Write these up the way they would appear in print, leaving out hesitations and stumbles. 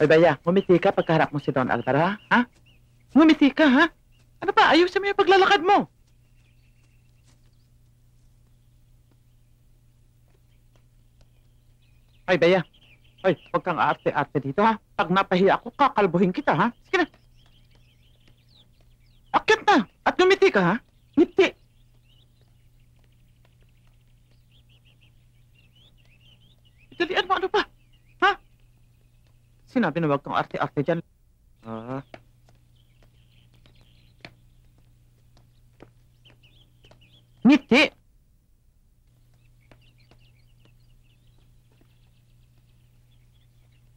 Ay, Baya, ngumiti ka pagkaharap mo si Don Alvaro, ha? Ha? Ngumiti ka, ha? Ano ba? Ayusin mo yung paglalakad mo. Ay, Baya. Ay, huwag kang aarte-arte dito, ha? Pag napahiya ako, kakalbuhin kita, ha? Sige na. Akyat na. At ngumiti ka, ha? Ngiti. Dalian mo, ano ba? Ha? Sinabi na huwag kang arte-arte dyan. Ngiti.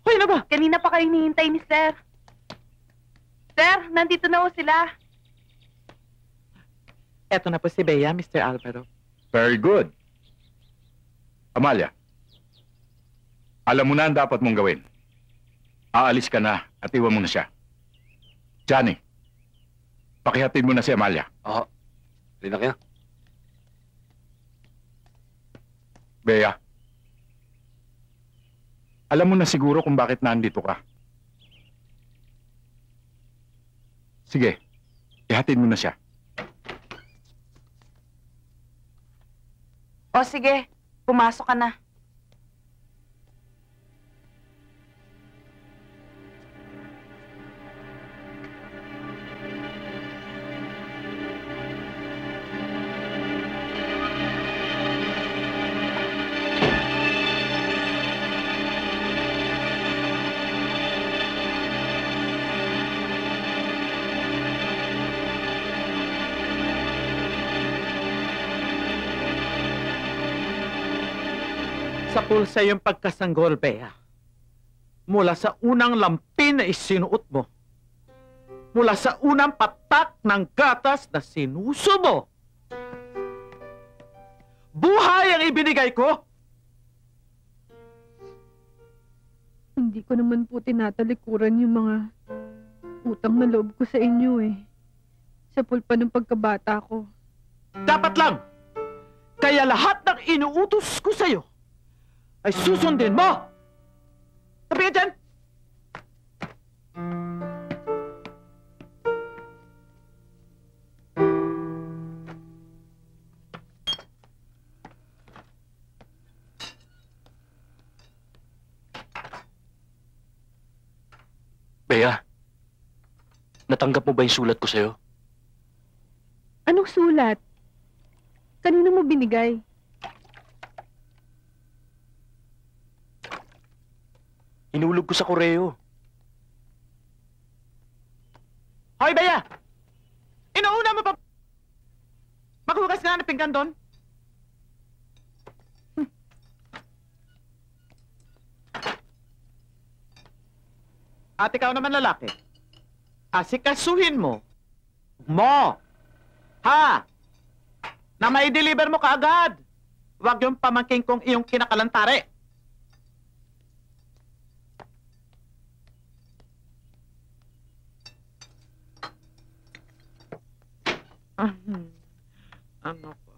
Hoy, ano ba? Kanina pa kayo hinihintay ni Sir. Sir, nandito na ho sila. Eto na po si Bea, Mr. Alvaro. Very good. Amalia, alam mo na ang dapat mong gawin. Aalis ka na at iwan mo na siya. Johnny, pakihatid mo na si Amalia. Oo. Hindi na kaya. Bea, alam mo na siguro kung bakit nandito ka. Sige, ihatid mo na siya. O sige, pumasok ka na. Sa pulsa yung pagkasanggol, Bea. Mula sa unang lampin na isinuot mo. Mula sa unang patak ng gatas na sinuso mo. Buhay ang ibinigay ko! Hindi ko naman po tinatalikuran yung mga utang na loob ko sa inyo eh. Sa pulpa ng pagkabata ko. Dapat lang! Kaya lahat ng inuutos ko sa'yo ay susundin mo! Tabi ka dyan! Bea, natanggap mo ba yung sulat ko sa'yo? Anong sulat? Kanino mo binigay? Hinulog ko sa koreo. Hoy, Bea! Inuuna mo pa... Maghugas ka na ng pinggan doon. At ikaw naman lalaki. Asikasuhin mo. Ha? Na mai-deliver mo kaagad. Huwag yung pamangking kong iyong kinakalantari. Ano ko?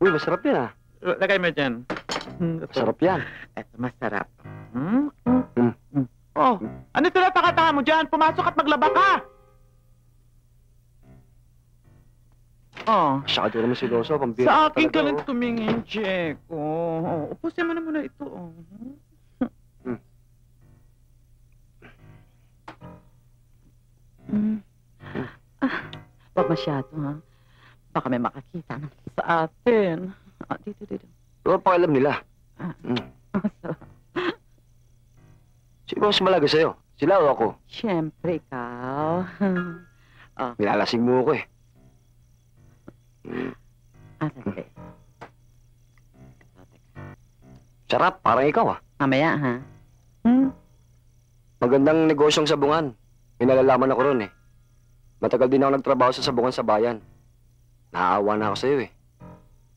Uy, masarap yan ah. Lagay mo dyan. Masarap yan. Eto, masarap. Oh, ano ito na pakatanga mo dyan? Pumasok at maglaba ka! Oh, Masyado naman si Loso. Pambira sa akin ka talaga, lang oh. tumingin, Checo. Oh, upusin mo na muna ito. Oh. Wag masyado, ha? Baka may makakita na sa atin. Dito. Ano pa alam nila? Sino mas malaga sa'yo? Sila o ako? Siyempre, ikaw. Minalasing mo ako eh. Sandali. Sarap, parang ikaw ah. Mamaya, ha? Magandang negosyong sabungan. May nalalaman ako ron eh. Matagal din ako nagtrabaho sa sabungan sa bayan. Naaawa na ako sa'yo eh.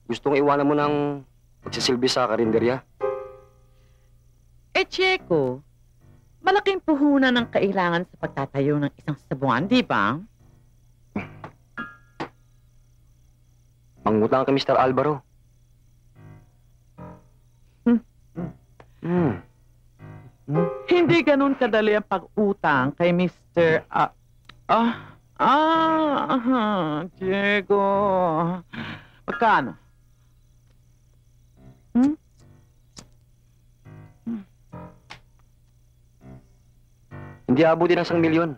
Gustong iwanan mo ng pagsisilbi sa karinderya. Checo, malaking puhunan ng kailangan sa pagtatayo ng isang sabungan, di ba? Mangutang kay Mr. Alvaro. Hindi ganun kadali ang pag-utang kay Mr. Diego. Magkano? Hindi abuti ng 1,000,000.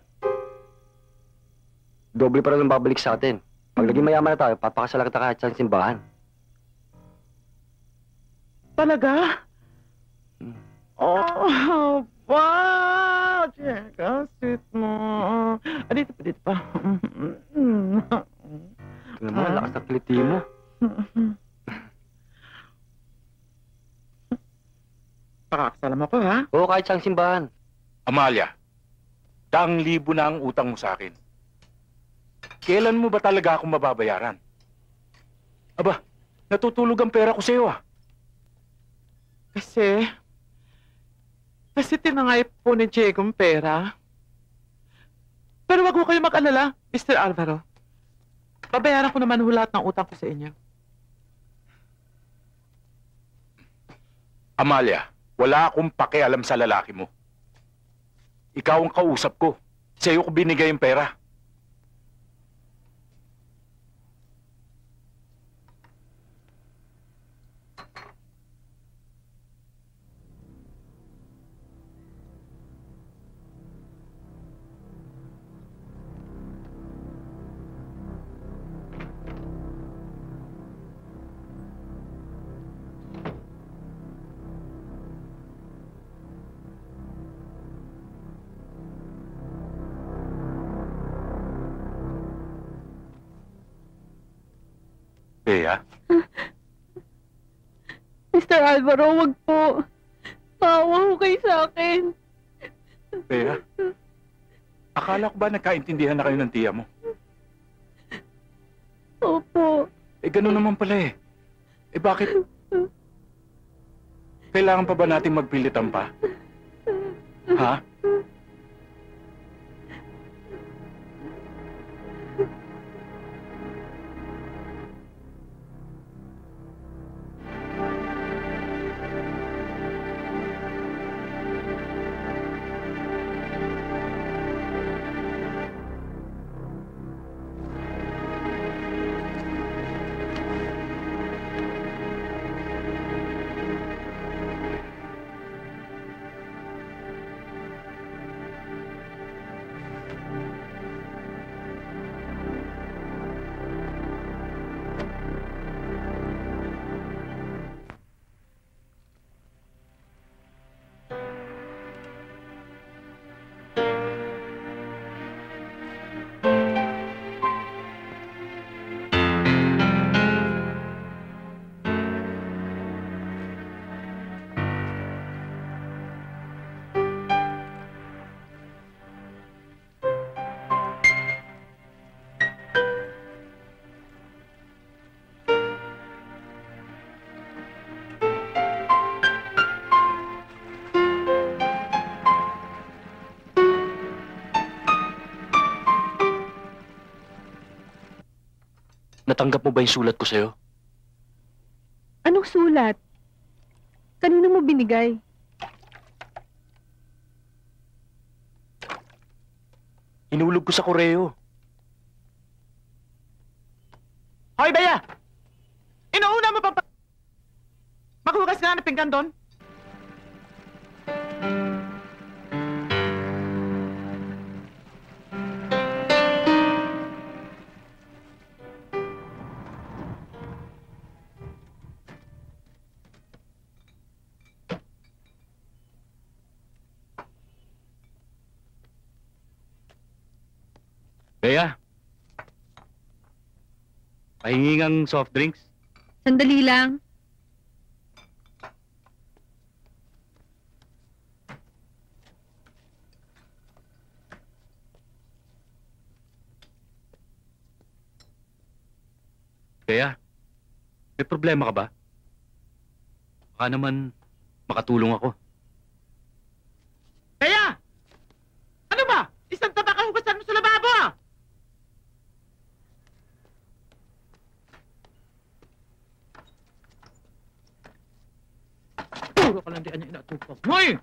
Doble pa rin ang babalik sa atin. Pag naging mayaman na tayo, papakasala kita kahit sa simbahan. Talaga? Oh, wow! Diego, sweet mo. Dito pa. Ito naman, ang lakas ng kiliti mo. Pakakasalam ako, ha? Oo, kahit sa simbahan. Amalia, 100,000 na ang utang mo sa akin. Kailan mo ba talaga ako mababayaran? Aba, natutulog ang pera ko sa iyo, ah. Kasi tinangay po ni Diego ang pera. Pero wag mo kayo mag-alala, Mr. Alvaro. Babayaran ko naman lahat ng utang ko sa inyo. Amalia, wala akong pakialam sa lalaki mo. Ikaw ang kausap ko. Sa iyo ko binigay ang pera. Bea, Mr. Alvaro, wag po. Maawa ho kayo sa akin. Bea. Akala ko ba nagkaintindihan na kayo ng tiya mo? Opo. Ganun naman pala eh. Bakit? Kailangan pa ba nating magpilitan pa? Ha? Natanggap mo ba yung sulat ko sa'yo? Anong sulat? Kanino mo binigay? Hinulog ko sa koreo. Hoy, Bea! Inuuna mo pa maghugas ka na ng pinggan doon? Bea, pahingi ng soft drinks. Sandali lang. Bea, may problema ka ba? Baka naman makatulong ako. Bea! Ano ba? Isang tabak ang hugasan mo sa lababo, ah! kalandian niya inatupag. Hoy!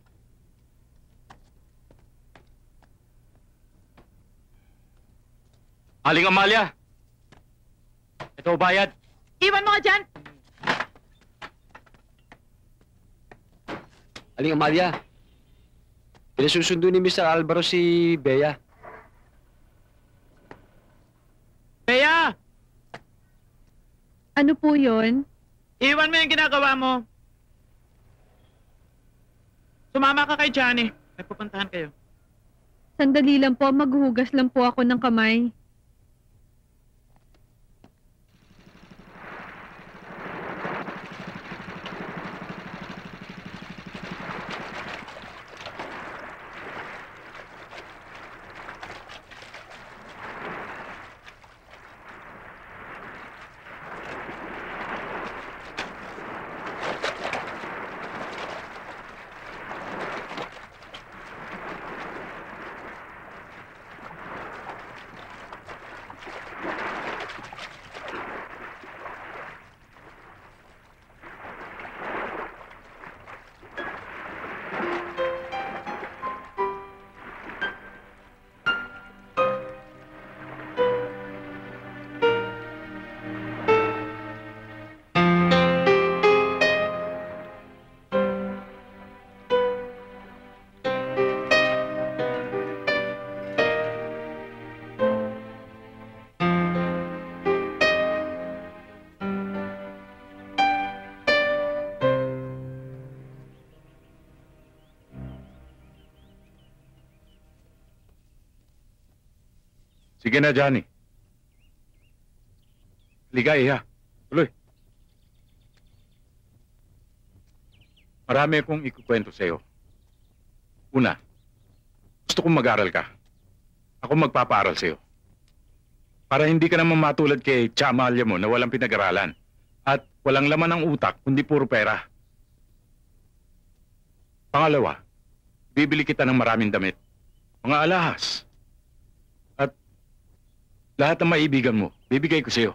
Aling Amalia! Ito ang bayad. Iwan mo ka dyan! Aling Amalia, pinasusundo ni Mr. Alvaro si Bea. Bea! Ano po yon? Iwan mo yung ginagawa mo. Sumama ka kay Johnny. May pupuntahan kayo. Sandali lang po, maghuhugas lang po ako ng kamay. Sige na, Johnny. Ligaya. Tuloy. Marami akong ikukwento sa'yo. Una, gusto kong mag-aral ka. Ako magpapaaral sa'yo. Para hindi ka naman matulad kay Chamalia mo na walang pinag-aralan. At walang laman ng utak, kundi puro pera. Pangalawa, bibili kita ng maraming damit. Mga alahas. At lahat ng maibigan mo, bibigay ko sa'yo.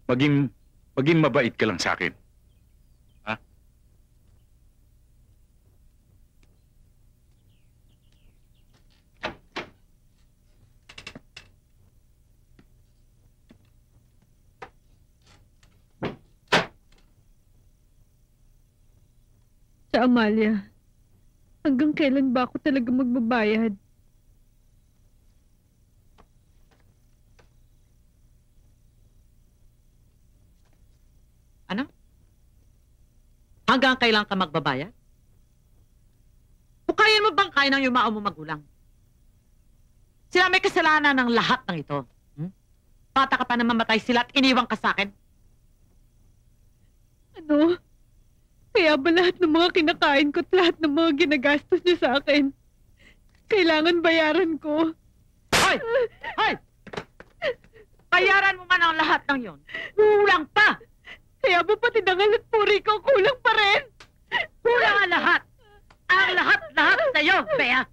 Maging mabait ka lang sa akin. Ha? Sa Amalia, hanggang kailan ba ako talaga magbabayad? Hanggang kailan ka magbabayad? Hukayan mo bang kaya ng yumao mo magulang? Sila may kasalanan ng lahat ng ito. Bata ka pa na mamatay sila at iniwang ka sa akin. Ano? Kaya ba lahat ng mga kinakain ko at lahat ng mga ginagastos niyo sa akin? Kailangan bayaran ko. Hoy! Hoy! Bayaran mo man ang lahat ng yon. Kulang pa! Kaya ba pati dangal at puri ko kulang pa rin? Kulang ang lahat! Ang lahat-lahat sa'yo, Bea!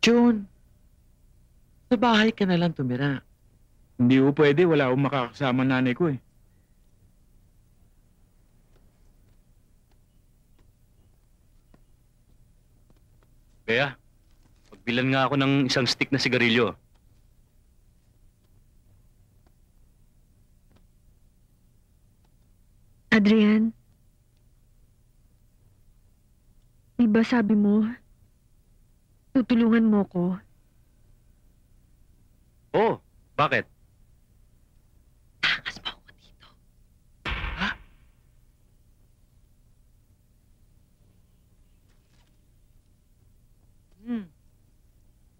June, sa bahay ka na lang tumira. Hindi ko pwede, wala akong makakasama nanay ko eh. Kaya, pagbilan nga ako ng isang stick na sigarilyo. Adrian, di ba sabi mo, tutulungan mo ko? Oh, bakit? Takas pa ako dito.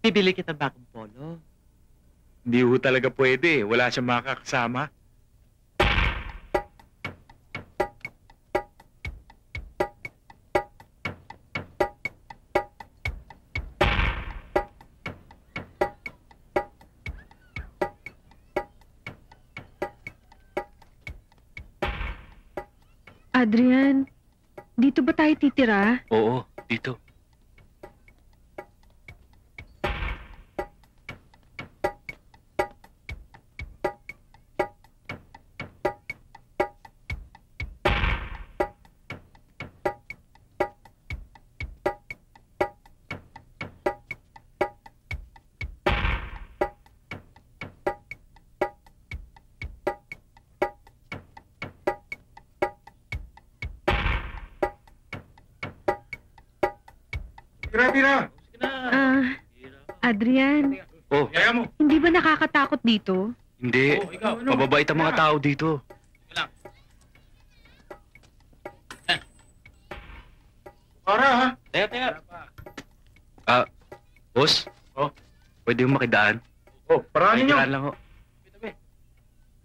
Bibili kita bagong polo. Hindi ko talaga pwede, wala siyang makakasama. Adrian, dito ba tayo titira? Oo, dito. Tira! Adrian, Oh, Yaya mo! hindi ba nakakatakot dito? hindi. Mababait ang mga tao dito. Para ha! Boss? Oh? Pwede yung makidaan? Oh, paranin nyo! Makidaan lang ho.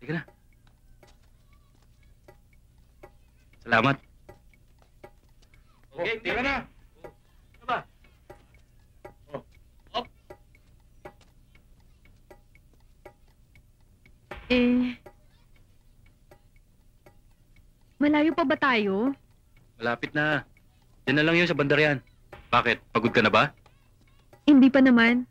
Sige na. Salamat. Okay, tira na! Malayo pa ba tayo? Malapit na. Yan na lang yun sa bandaryan. Bakit? Pagod ka na ba? Hindi pa naman.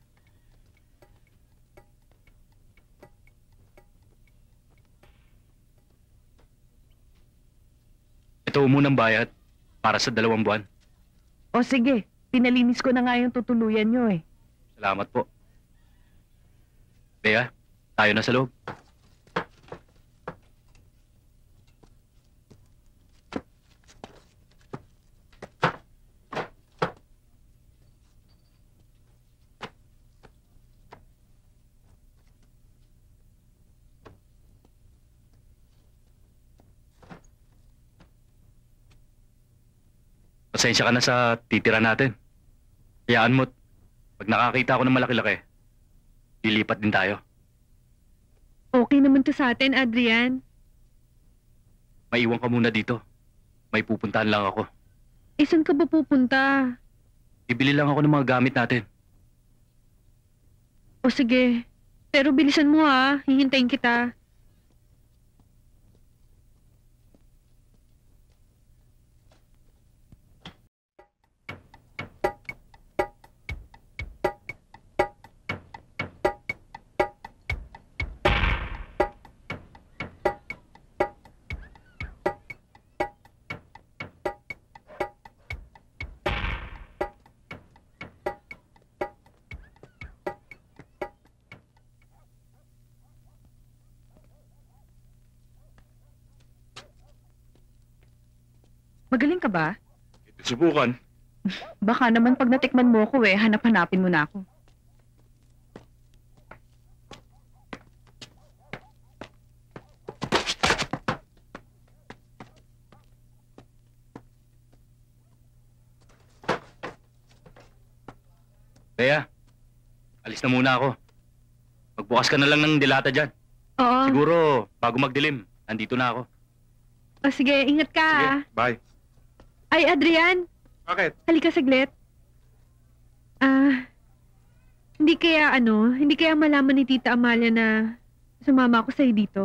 Ito munang bayad para sa 2 buwan. O sige, pinalinis ko na nga yung tutuluyan nyo eh. Salamat po. Bea, tayo na sa loob. Pasensya ka na sa titira natin. Hayaan mo't pag nakakita ako ng malaki-laki, lilipat din tayo. Okay naman to sa atin, Adrian. Maiwan ka muna dito. May pupuntahan lang ako. Saan ka ba pupunta? Bibili lang ako ng mga gamit natin. O sige, pero bilisan mo ha. Hihintayin kita. Magaling ka ba? Subukan. Baka naman pag natikman mo ko hanap-hanapin mo na ako. Bea, alis na muna ako. Magbukas ka na lang ng dilata dyan. Oo. Siguro, bago magdilim, nandito na ako. O sige, ingat ka Sige, ha. bye. Ay, Adrian, Bakit? halika saglit. Hindi kaya malaman ni Tita Amalia na sumama ako sa'yo dito.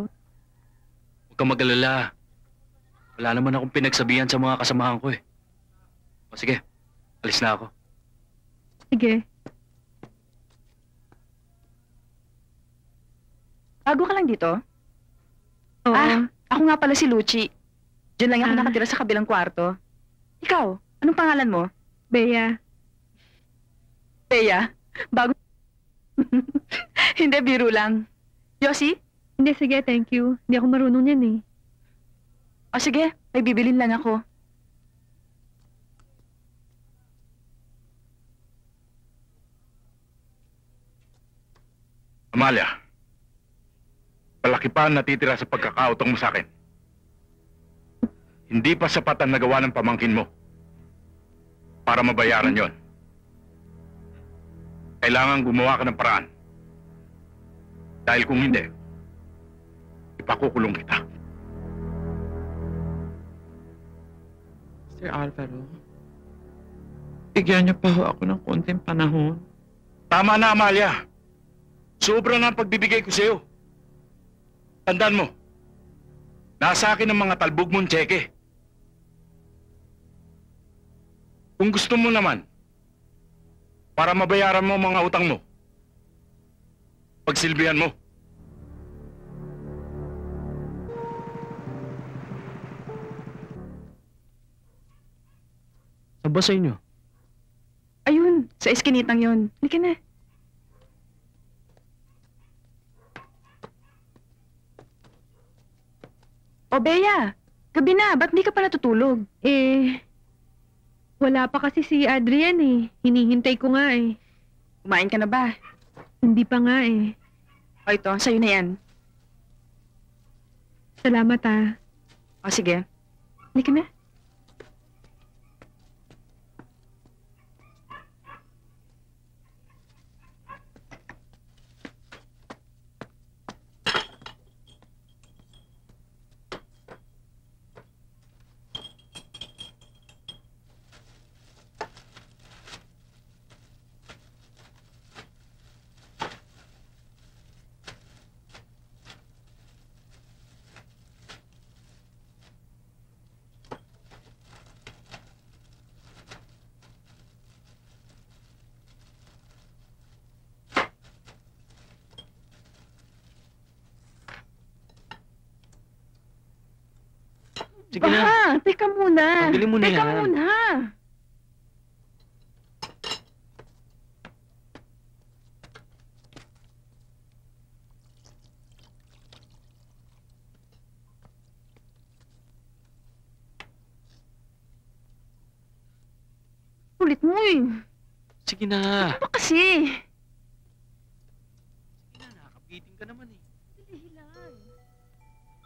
Huwag kang mag-alala. Wala naman akong pinagsabihan sa mga kasamahan ko eh. O sige, alis na ako. Sige. Bago ka lang dito? Oo. Ako nga pala si Lucy. Diyan lang ako Ah. nakatira sa kabilang kwarto. Ikaw, anong pangalan mo? Bea. Bea? Bago... Hindi, biro lang. Yossi? Hindi, sige, thank you. Hindi ako marunong yan eh. O sige, may bibilin lang ako. Amalia, palaki pa ang natitira sa pagkakautang mo sa akin. Hindi pa sapat ang nagawa ng pamangkin mo para mabayaran yon. Kailangan gumawa ka ng paraan. Dahil kung hindi, ipakukulong kita. Sir Alvaro, bigyan niyo pa ho ako ng konting panahon. Tama na, Amalia. Sobra na ang pagbibigay ko sa'yo. Tandaan mo, nasa akin ang mga talbog mong tseke. Kung gusto mo naman, para mabayaran mo ang mga utang mo, pagsilbihan mo. Saan ba sa inyo? Ayun, sa eskinitang yun. Halika na. O, Bea, gabi na. Ba't di ka pa natutulog? Wala pa kasi si Adrian eh. Hinihintay ko nga eh. Kumain ka na ba? Hindi pa nga eh. O, ito, sa'yo na yan. Salamat ah. O, sige. Halika na. Sige na. Teka muna. Tanggalin mo na Teka yan. muna. Kulit mo eh. Sige na. Ano ba kasi? Sige na, nakakabiting ka naman eh. Hihilan.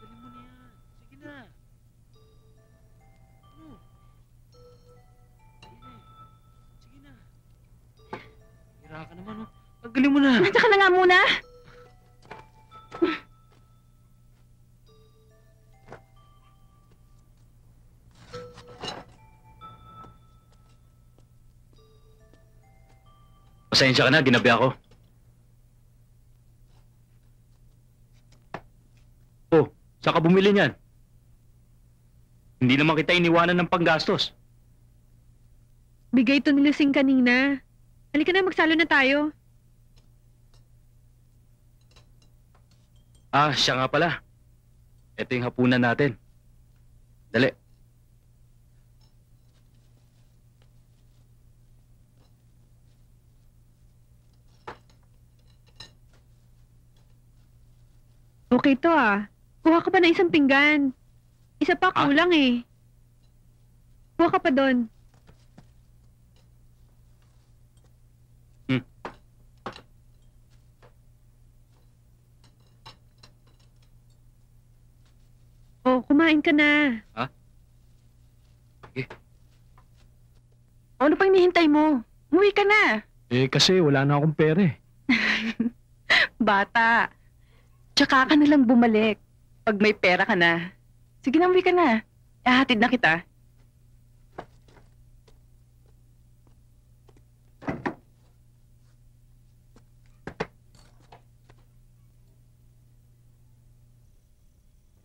Galing mo na yan. Sige na. Ano? Sige na. Hira ka naman oh. Tanggalin mo na. Nanda ka na nga muna. Pasensya ka na, ginabi ako. Oh, saan ka bumili niyan? Hindi naman kita iniwanan ng panggastos. Bigay to ni Lucing kanina. Halika na, magsalo na tayo. Ah, siya nga pala. Ito yung hapunan natin. Dali. Okay to ah. Kuha ka pa ng isang pinggan. Isa pa kulang eh. Kuha ka pa doon. Oh, kumain ka na. Ano pang hinihintay mo? Umuwi ka na. Kasi wala na akong pera eh. Bata. Tsaka ka na lang bumalik. Pag may pera ka na. Sige na, umuwi ka na. Ihahatid na kita.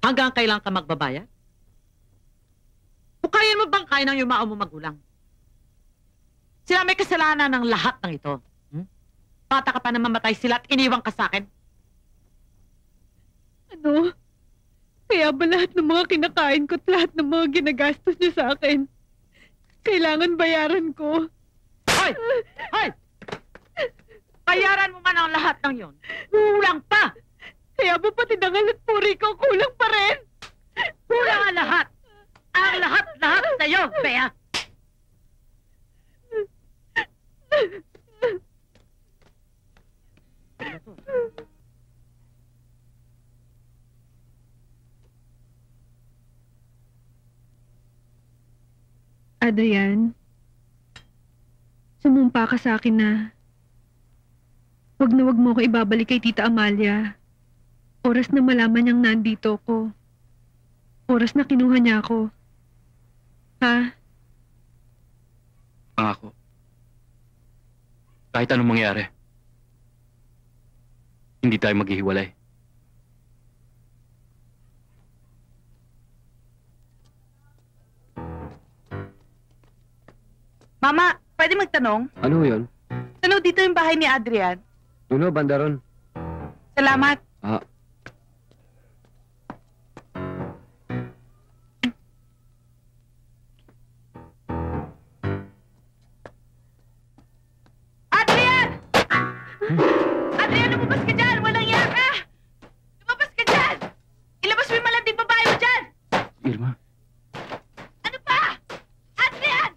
Hanggang kailan ka magbabayad? Hukayin mo bang kaya ng yumao mo magulang? Sila may kasalanan ng lahat ng ito. Bata ka pa na mamatay sila at iniwang ka sa akin. Ano? Kaya ba lahat ng mga kinakain ko at lahat ng mga ginagastos niyo sa akin? Kailangan bayaran ko. Hoy! Hoy! Bayaran mo man ang lahat ng yon. Kulang pa! Kaya ba pati dangal at puri ko kulang pa rin? Kulang ang lahat! Ang lahat-lahat sa'yo, Bea! Adrian, sumumpa ka sa akin na wag na wag mo ko ibabalik kay Tita Amalia. Oras na malaman niyang nandito ko. Oras na kinuha niya ako. Ha? Pangako. Kahit anong mangyari, hindi tayo maghihiwalay. Mama, pwede magtanong? Ano yun? Ano dito yung bahay ni Adrian? Nuno, bandaron. Salamat. Ah, Adrian! Adrian, lumabas ka dyan! Walang iya ka! Lumabas ka dyan! Ilabas mo yung malanding babae mo dyan! Irma, Ano pa? Adrian!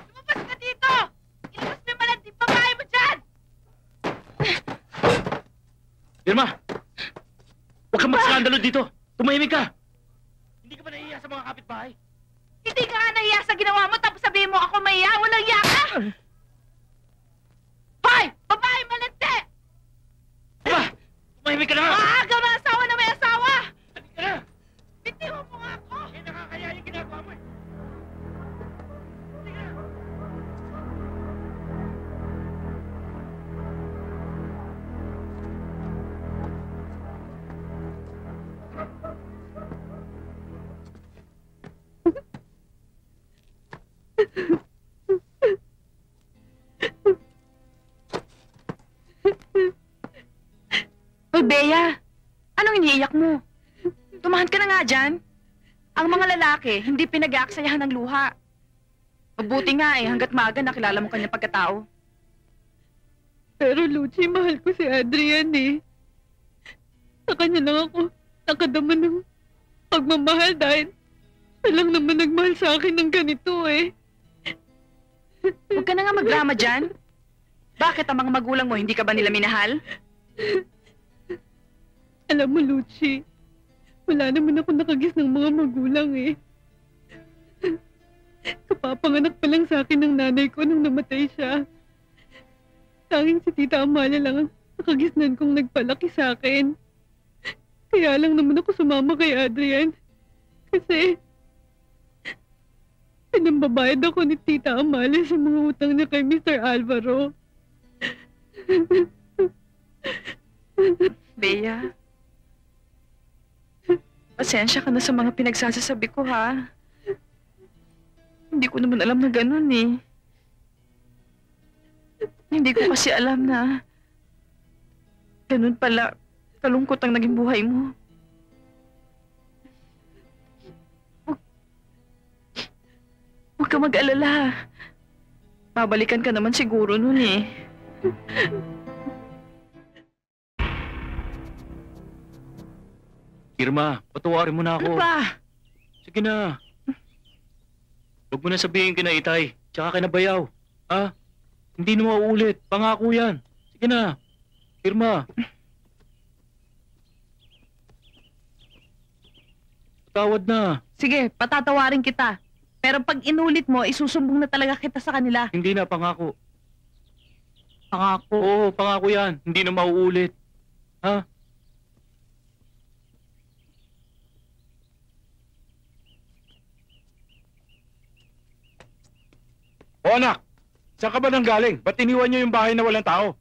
Lumabas ka dito! Ilabas mo yung malanding babae mo dyan! Irma! Huwag kang magskandalo dito! Tumahimik ka! Hindi ka ba nahihiya sa mga kapitbahay? Hindi ka nga nahiya sa ginawa mo tapos sabihin mo ako mahiya! Walang iya ka! Hoy! Babae malandi! Irma! Tumahimik ka na nga! Maaagaw na asawa na may asawa! Halika ka na! Bitiwan mo nga ako! Eh, nakakaya yung ginagawa mo eh! Halika na! Hoy, Bea! Anong iniiyak mo? Tumahan ka na nga dyan. Ang mga lalaki, hindi pinag-aaksayahan ng luha. Mabuti nga eh, hanggat maaga nakilala mo kanyang pagkatao. Pero Lucy, mahal ko si Adrian eh. Sa kanya lang ako nakadama ng pagmamahal dahil siya lang naman nagmahal sa akin ng ganito eh. Huwag ka na nga magdrama dyan. Bakit ang mga magulang mo, hindi ka ba nila minahal? Alam mo, Lucy, wala naman ako nakagis ng mga magulang eh. Kapapanganak pa lang sa akin ng nanay ko nung namatay siya. Tanging si Tita Amalia lang ang nakagisnan kong nagpalaki sa akin. Kaya lang naman ako sumama kay Adrian. Kasi pinambabayad ako ni Tita Amalia sa mga utang niya kay Mr. Alvaro. Bea, pasensya ka na sa mga pinagsasasabi ko, ha? Hindi ko naman alam na ganun, eh. Hindi ko kasi alam na ganun pala kalungkot ang naging buhay mo. Huwag ka mag-alala. Babalikan ka naman siguro nun, eh. Irma, patawarin mo na Ano ako. ba? Sige na. Huwag mo na sabihin kina Itay, tsaka kina Bayaw. Ha? Hindi na mauulit. Pangako yan. Sige na. Irma. Patawad na. Sige, patatawarin kita. Pero pag inulit mo, isusumbong na talaga kita sa kanila. Hindi na, pangako. Pangako. Oo, pangako yan. Hindi na mauulit. Ha? O anak, saan ka ba nang galing? Ba't iniwan niyo yung bahay na walang tao?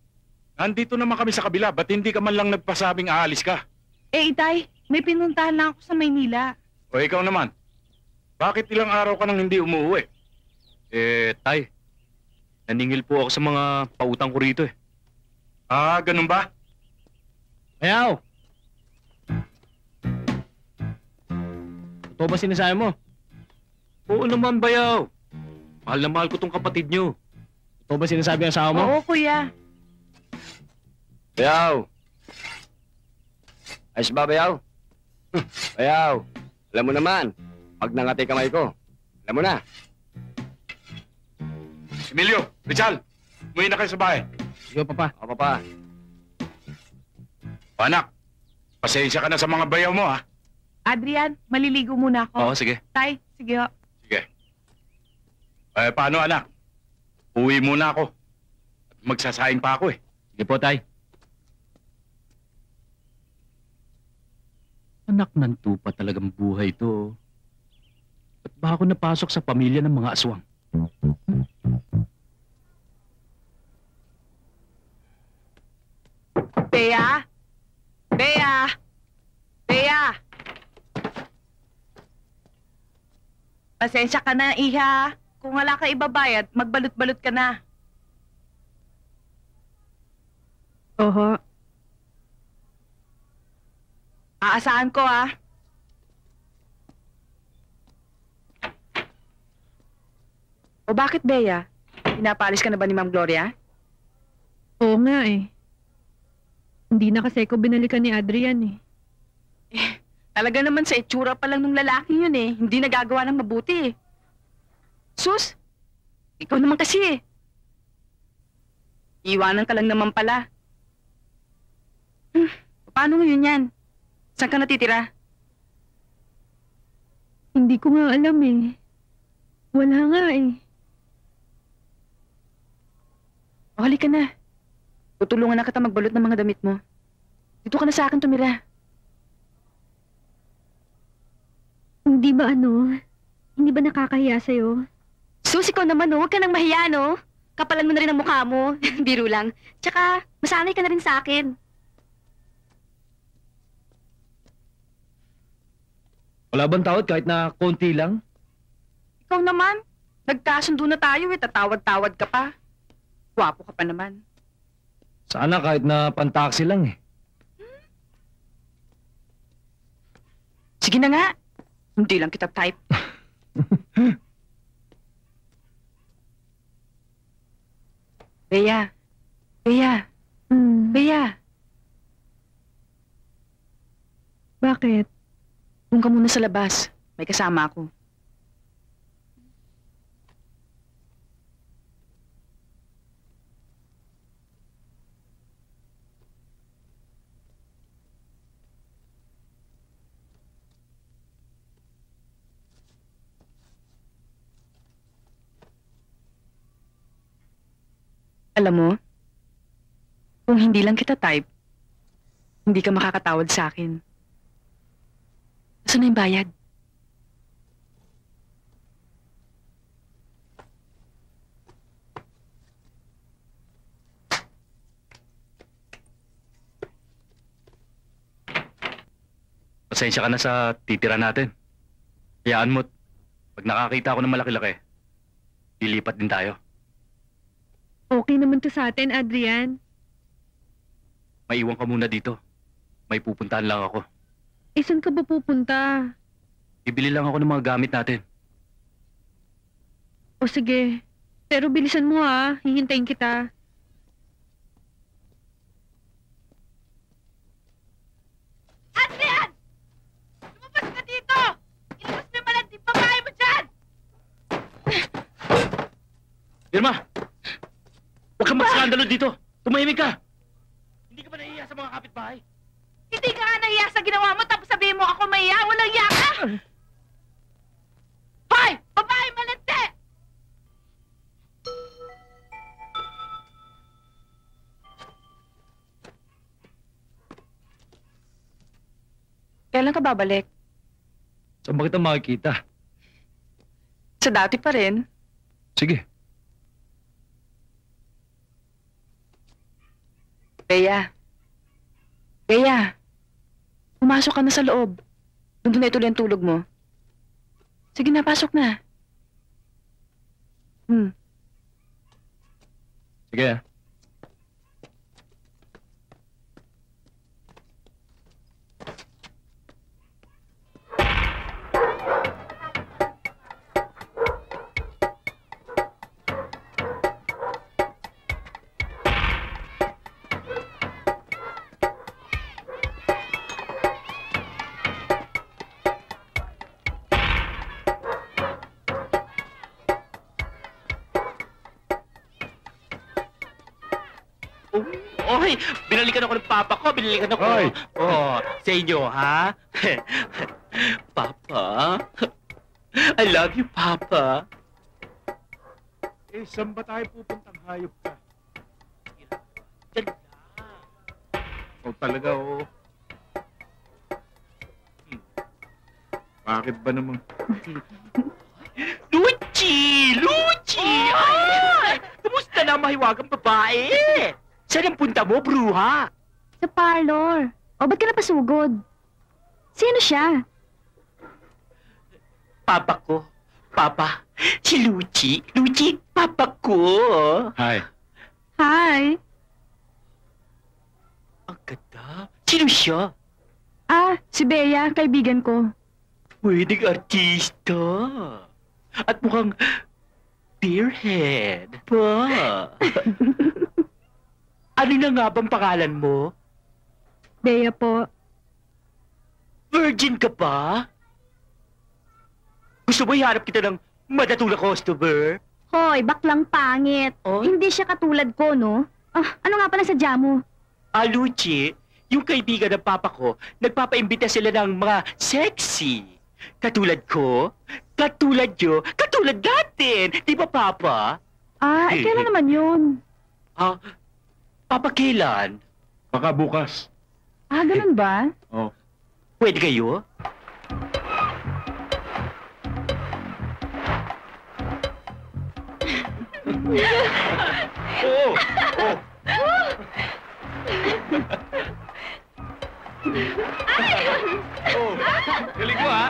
Nandito naman kami sa kabila, ba't hindi ka man lang nagpasabing aalis ka? Eh, Itay, may pinuntahan lang ako sa Maynila. O ikaw naman, bakit ilang araw ka nang hindi umuwi? Tay. Naningil po ako sa mga pautang ko rito eh. Ah, ganun ba? Bayaw! Totoo ba sinasabi mo? Oo naman, Bayaw. Mahal na mahal ko tong kapatid nyo. Totoo ba sinasabi ng asawa mo? Oo, kuya. Bayaw! Ayos ba, Bayaw? Bayaw, alam mo naman, pag nangati kamay ko, alam mo na. Emilio, Rizal, umuwi na kayo sa bahay. Sige, Papa. O, Papa. O anak, pasensya ka na sa mga bayaw mo ha. Adrian, maliligo muna ako. Oo, sige. Tay, sige ho. Sige. Paano anak? Uwi muna ako. At magsasaing pa ako eh. Sige po, Tay. Anak ng tupa talagang buhay to. Ba't ba ako napasok sa pamilya ng mga aswang? Bea! Bea! Bea! Pasensya ka na, iha. kung wala ka ibabayad, magbalot-balot ka na. Oho. Aasahan ko, ha? O bakit, Bea? Pinapalis ka na ba ni Ma'am Gloria? Oo nga eh. Hindi na kasi ko binalikan ni Adrian eh. Talaga naman sa itsura pa lang ng lalaki yun eh. Hindi nagagawa ng mabuti eh. Sus! Ikaw naman kasi eh. Iwanan ka lang naman pala. Paano ngayon yan? Saan ka natitira? Hindi ko nga alam eh. Wala nga eh. O, halika na. Tutulungan na kita magbalot ng mga damit mo. Dito ka na sa akin tumira. Hindi ba hindi ba nakakahiya sa'yo? Sus, ikaw naman, oh. Huwag ka nang mahiya, no? Kapalan mo na rin ang mukha mo. Biro lang. Tsaka, masanay ka na rin sa akin. Wala bang tawad kahit na konti lang? Ikaw naman. Nagkasundo na tayo eh. Tatawad-tawad ka pa. Gwapo ka pa naman. Sana kahit na pantaksi lang eh. Sige na nga. Hindi lang kita type. Bea. Bea. Bea. Bakit? Doon ka muna sa labas. May kasama ako. Alam mo, kung hindi lang kita type, hindi ka makakatawad sa akin. Saan na yung bayad? Pasensya ka na sa titira natin. Hayaan mo't pag nakakita ako ng malaki-laki, lilipat din tayo. Okay naman to sa atin, Adrian. Maiwan ka muna dito. May pupuntahan lang ako. Eh, saan ka ba pupunta? Bibili lang ako ng mga gamit natin. O sige. Pero bilisan mo ha. Hihintayin kita. Adrian! Lumabas ka dito! Ilabas mo yung malanding babae mo dyan! Irma! Huwag kang mag-skandalo dito! Tumahimik ka! Hindi ka ba nahihiya sa mga kapitbahay? Hindi ka nga nahiya sa ginawa mo tapos sabihin mo ako mahiya, walang hiya ka! Hoy! Babae malandi! Kailan ka babalik? Saan ba kita makikita? Sa dati pa rin. Sige. Bea. Bea. Pumasok ka na sa loob. Doon na ituloy ang tulog mo. Sige na, pasok na. Sige ah. Oy, binalikan ako ng papa ko, binalikan ako. Oy! Oh, sa inyo, ha? Papa? I love you, Papa. Eh, saan ba tayo pupuntang hayop ka? Diyan lang. O talaga, oo. Bakit ba naman? Luchi! Luchi! Ay! Kumusta na mahiwagang babae? Saan ang punta mo, bruha? Sa parlor. O, ba't ka napasugod? Sino siya? Papa ko. Papa, Si Luchi. Luchi, papa ko. Hi. Hi! Ang ganda. Sino siya? Si Bea, kaibigan ko. Pwedeng artista. At mukhang beerhead pa. Ano na nga bang pangalan mo? Bea po. Virgin ka pa? Gusto mo ihanap kita ng madatula customer? Hoy, baklang pangit. Oh? Hindi siya katulad ko, no? Ano nga pala sadya mo? Luchi, yung kaibigan ng papa ko, nagpapaimbita sila ng mga sexy. Katulad ko, katulad nyo, katulad natin. Di ba, Papa? Kailan naman yun? Papa, kailan? Baka bukas. Ganun ba? Oh. Pwede kayo? Oo! Oh! Oh! Galing mo, ha?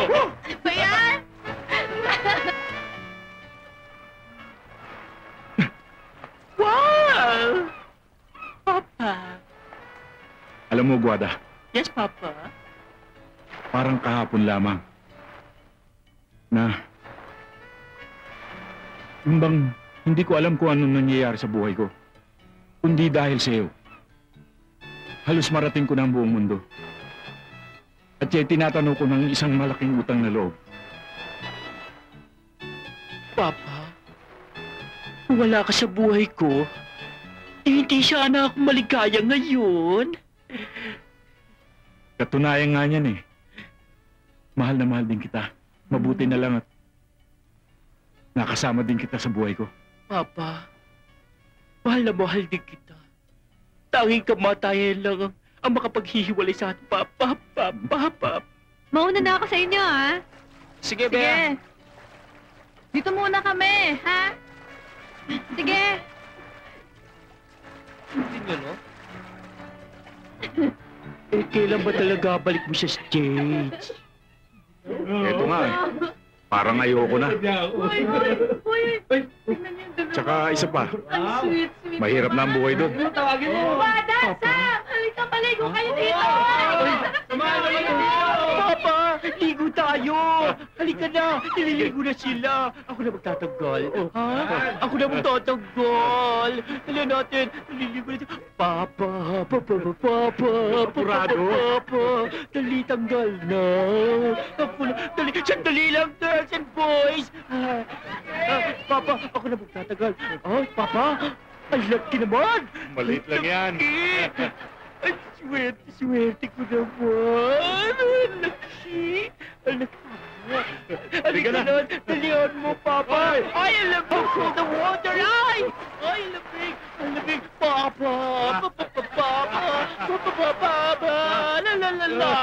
Oh! Wow! Papa! Alam mo, Guada, Yes, Papa? parang kahapon lamang na yung bang hindi ko alam kung ano nangyayari sa buhay ko. Kundi dahil sa iyo. Halos marating ko na ang buong mundo. At siya tinatanong ko ng isang malaking utang na loob. Papa, kung wala ka sa buhay ko, hindi sana ako maligaya ngayon. Katunayan nga niyan eh. Mahal na mahal din kita. Mabuti na lang at nakasama din kita sa buhay ko. Papa, mahal na mahal din kita. Tanging kamatayan lang ang makapaghihiwalay sa atin, Papa, Papa. Mauna na ako sa inyo, ha? Sige, Sige. Dito muna kami, ha? Sige. Hindi no? Kailan ba talaga balik mo sa stage? Eto nga eh. Parang ayoko na. Tsaka isa pa, mahirap na ang buhay doon. Wada, Sam! Halika, paligo kayo dito! Papa, ligo tayo! Halika na, nililigo na sila. Ako na magtatanggal. Ha? Ako na magtatanggal. Hala natin, nililigo na sila. Papa, Papa, dali tanggal na. Ako na, sandali lang, girls and boys. Papa, ako na magtatagal. Papa, ang laki naman. Maliit lang yan. Ay, swerte ko naman. Laki. Halika na. Dalihan mo, Papa. Ay, ang lamig ko the water. Ay, ang lamig. Papa. Papa. La.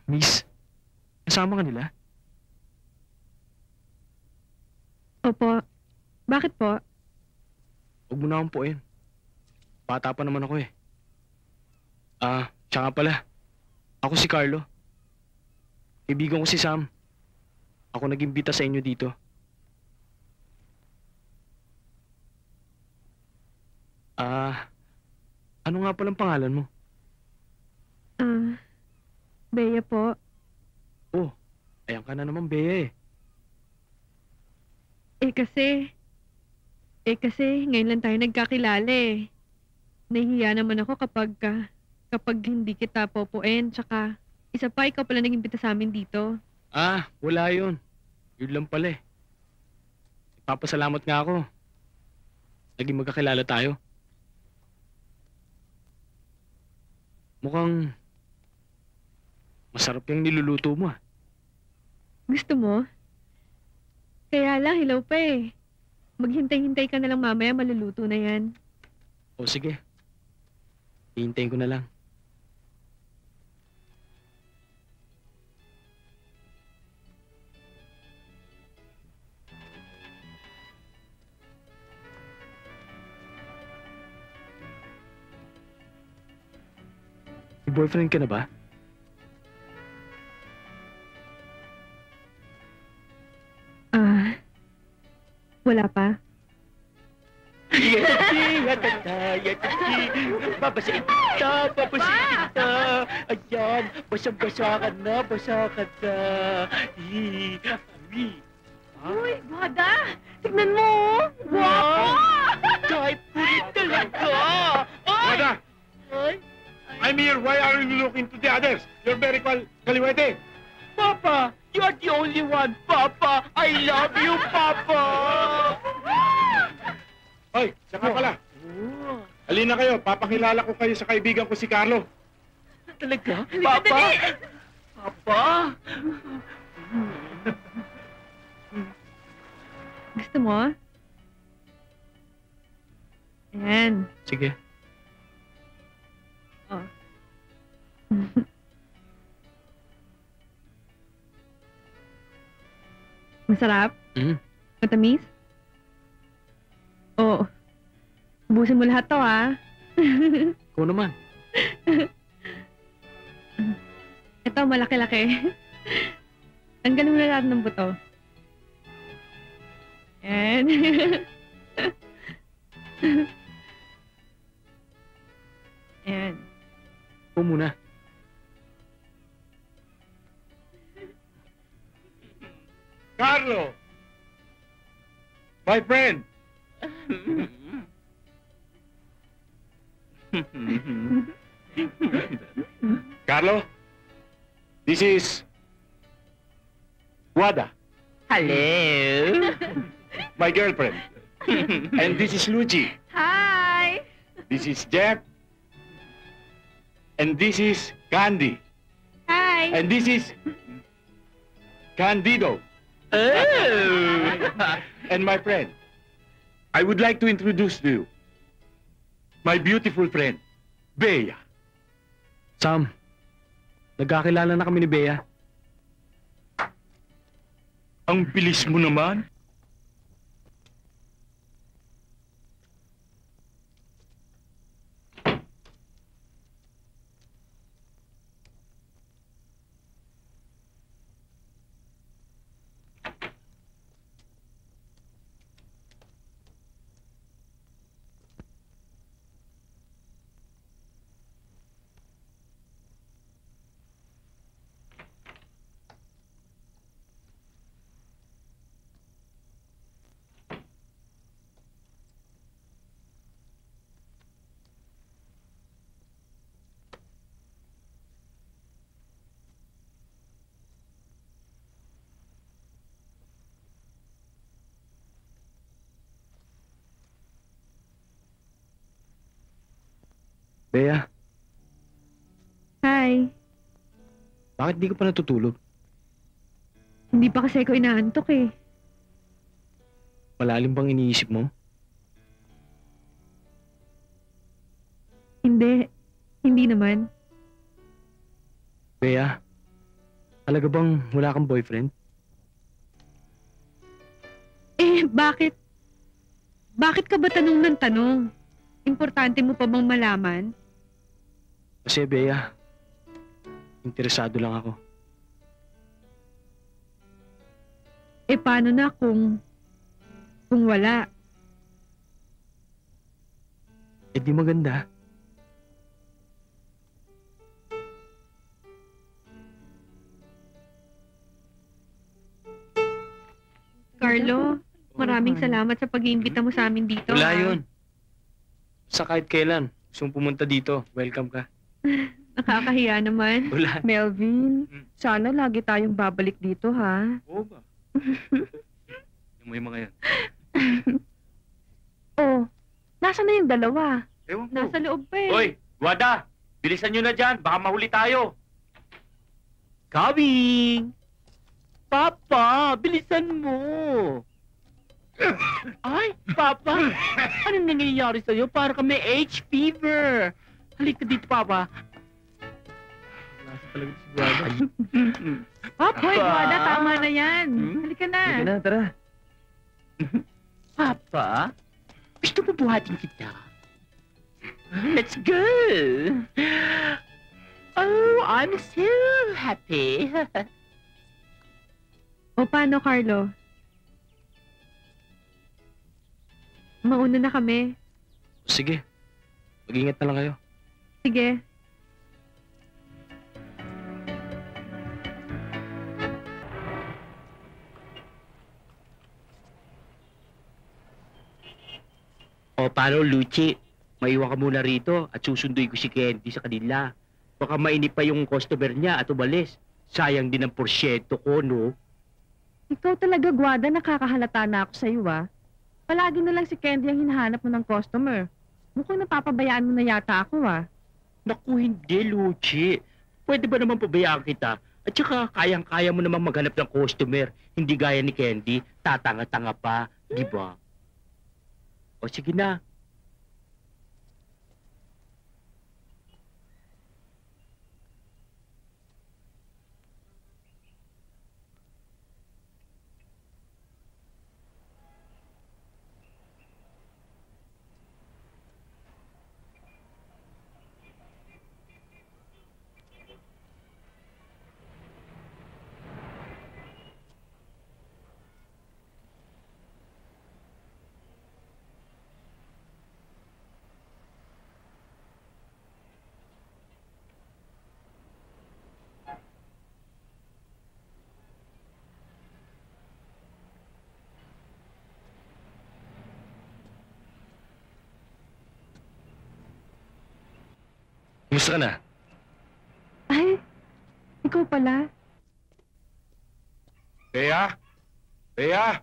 Miss, kasama ka nila? Opo. Bakit po? Huwag mo na akong puin. Bata pa naman ako eh. Tsaka pala. Ako si Carlo. Kaibigan ko si Sam. Ako nag-imbita sa inyo dito. Ano nga palang pangalan mo? Bea po. Ayan ka na naman, Bea eh. Kasi ngayon lang tayo nagkakilala eh. Nahihiya naman ako kapag hindi kita popoen. Tsaka, isa pa, ikaw pala nag-imbita sa amin dito. Wala yun. Yun lang pala eh. Ipapasalamat nga ako. Naging magkakilala tayo. Mukhang masarap yung niluluto mo ah. Gusto mo? Kaya lang, hilaw pa eh. Maghintay-hintay ka na lang mamaya, maluluto na yan. O sige. Hihintayin ko na lang. May boyfriend ka na ba? Wala pa. Yatati. Babasahin kita. Ayan, basang-basa ka na. Uy, Wada! Tignan mo! Guwapo! Kahit pulit talaga. Wada! I'm here. Why are you looking to the others? You're very kaliwete. Papa, you are the only one, Papa. I love you, Papa. Hoy, saka pala. Halina kayo. Papakilala ko kayo sa kaibigan ko si Carlo. Talaga? Papa? Papa? Gusto mo? Ayan. Sige. Oh. Masarap? Matamis? Oo. Ubusin mo lahat to, ha? Ikaw naman. Ito, malaki-laki. Tanggalin mo na lahat ng buto. Ayan. Ayan. Ikaw muna. Carlo! My friend! Carlo, this is Wada, Hello. my girlfriend. And this is Lucy. Hi! This is Jeff. And this is Candy. Hi! And this is Candido. Oh! And my friend, I would like to introduce to you my beautiful friend, Bea. Sam, nagkakilala na kami ni Bea. Ang bilis mo naman. Bea, Hi! bakit di ka pa natutulog? Hindi pa kasi ako inaantok eh. Malalim bang iniisip mo? Hindi. Hindi naman. Bea, talaga bang wala kang boyfriend? Eh, bakit? Bakit ka ba tanong ng tanong? Importante mo pa bang malaman? Kasi Bea, interesado lang ako. Eh, paano na kung wala? Eh di maganda. Carlo, maraming salamat sa pag-iimbita mo sa amin dito. Wala ha? yun. Sa kahit kailan, gusto mong pumunta dito, welcome ka. Nakakahiya naman. Wala. Melvin, sana lagi tayong babalik dito, ha? Oo ba? Yung may mga yan. Oh, nasaan na yung dalawa? Ewan ko. Nasa loob pa eh. Hoy, Wada! Bilisan nyo na dyan, baka mahuli tayo. Coming! Papa, bilisan mo. Ay, Papa! Anong nangyayari sa'yo? Para kami H fever. Halika dito, Papa. Nasa talaga si Guada. Papa! Hoy, Wada, tama na yan. Halika na. Halika na, tara. Papa, gusto mo buhatin kita? Let's go! Oh, I'm so happy. O paano, Carlo? Mauna na kami. Sige. Mag-ingat na lang kayo. Sige. O paano, Luchi? Maiwan ka muna rito at susunduin ko si Candy sa kanila. Baka mainip pa yung customer niya at umalis. Sayang din ang porsyento ko, no? Ikaw talaga, Guada, nakakahalata na ako sa'yo, ah. Palagi na lang si Candy ang hinahanap mo ng customer. Mukhang napapabayaan mo na yata ako, ah. Naku, hindi, Luchi. Pwede ba naman pabayaan kita? At saka, kayang-kaya mo naman maghanap ng customer. Hindi gaya ni Candy, tatanga-tanga pa, di ba? O sige na. Kumusta ka na? Ay, ikaw pala. Bea? Bea?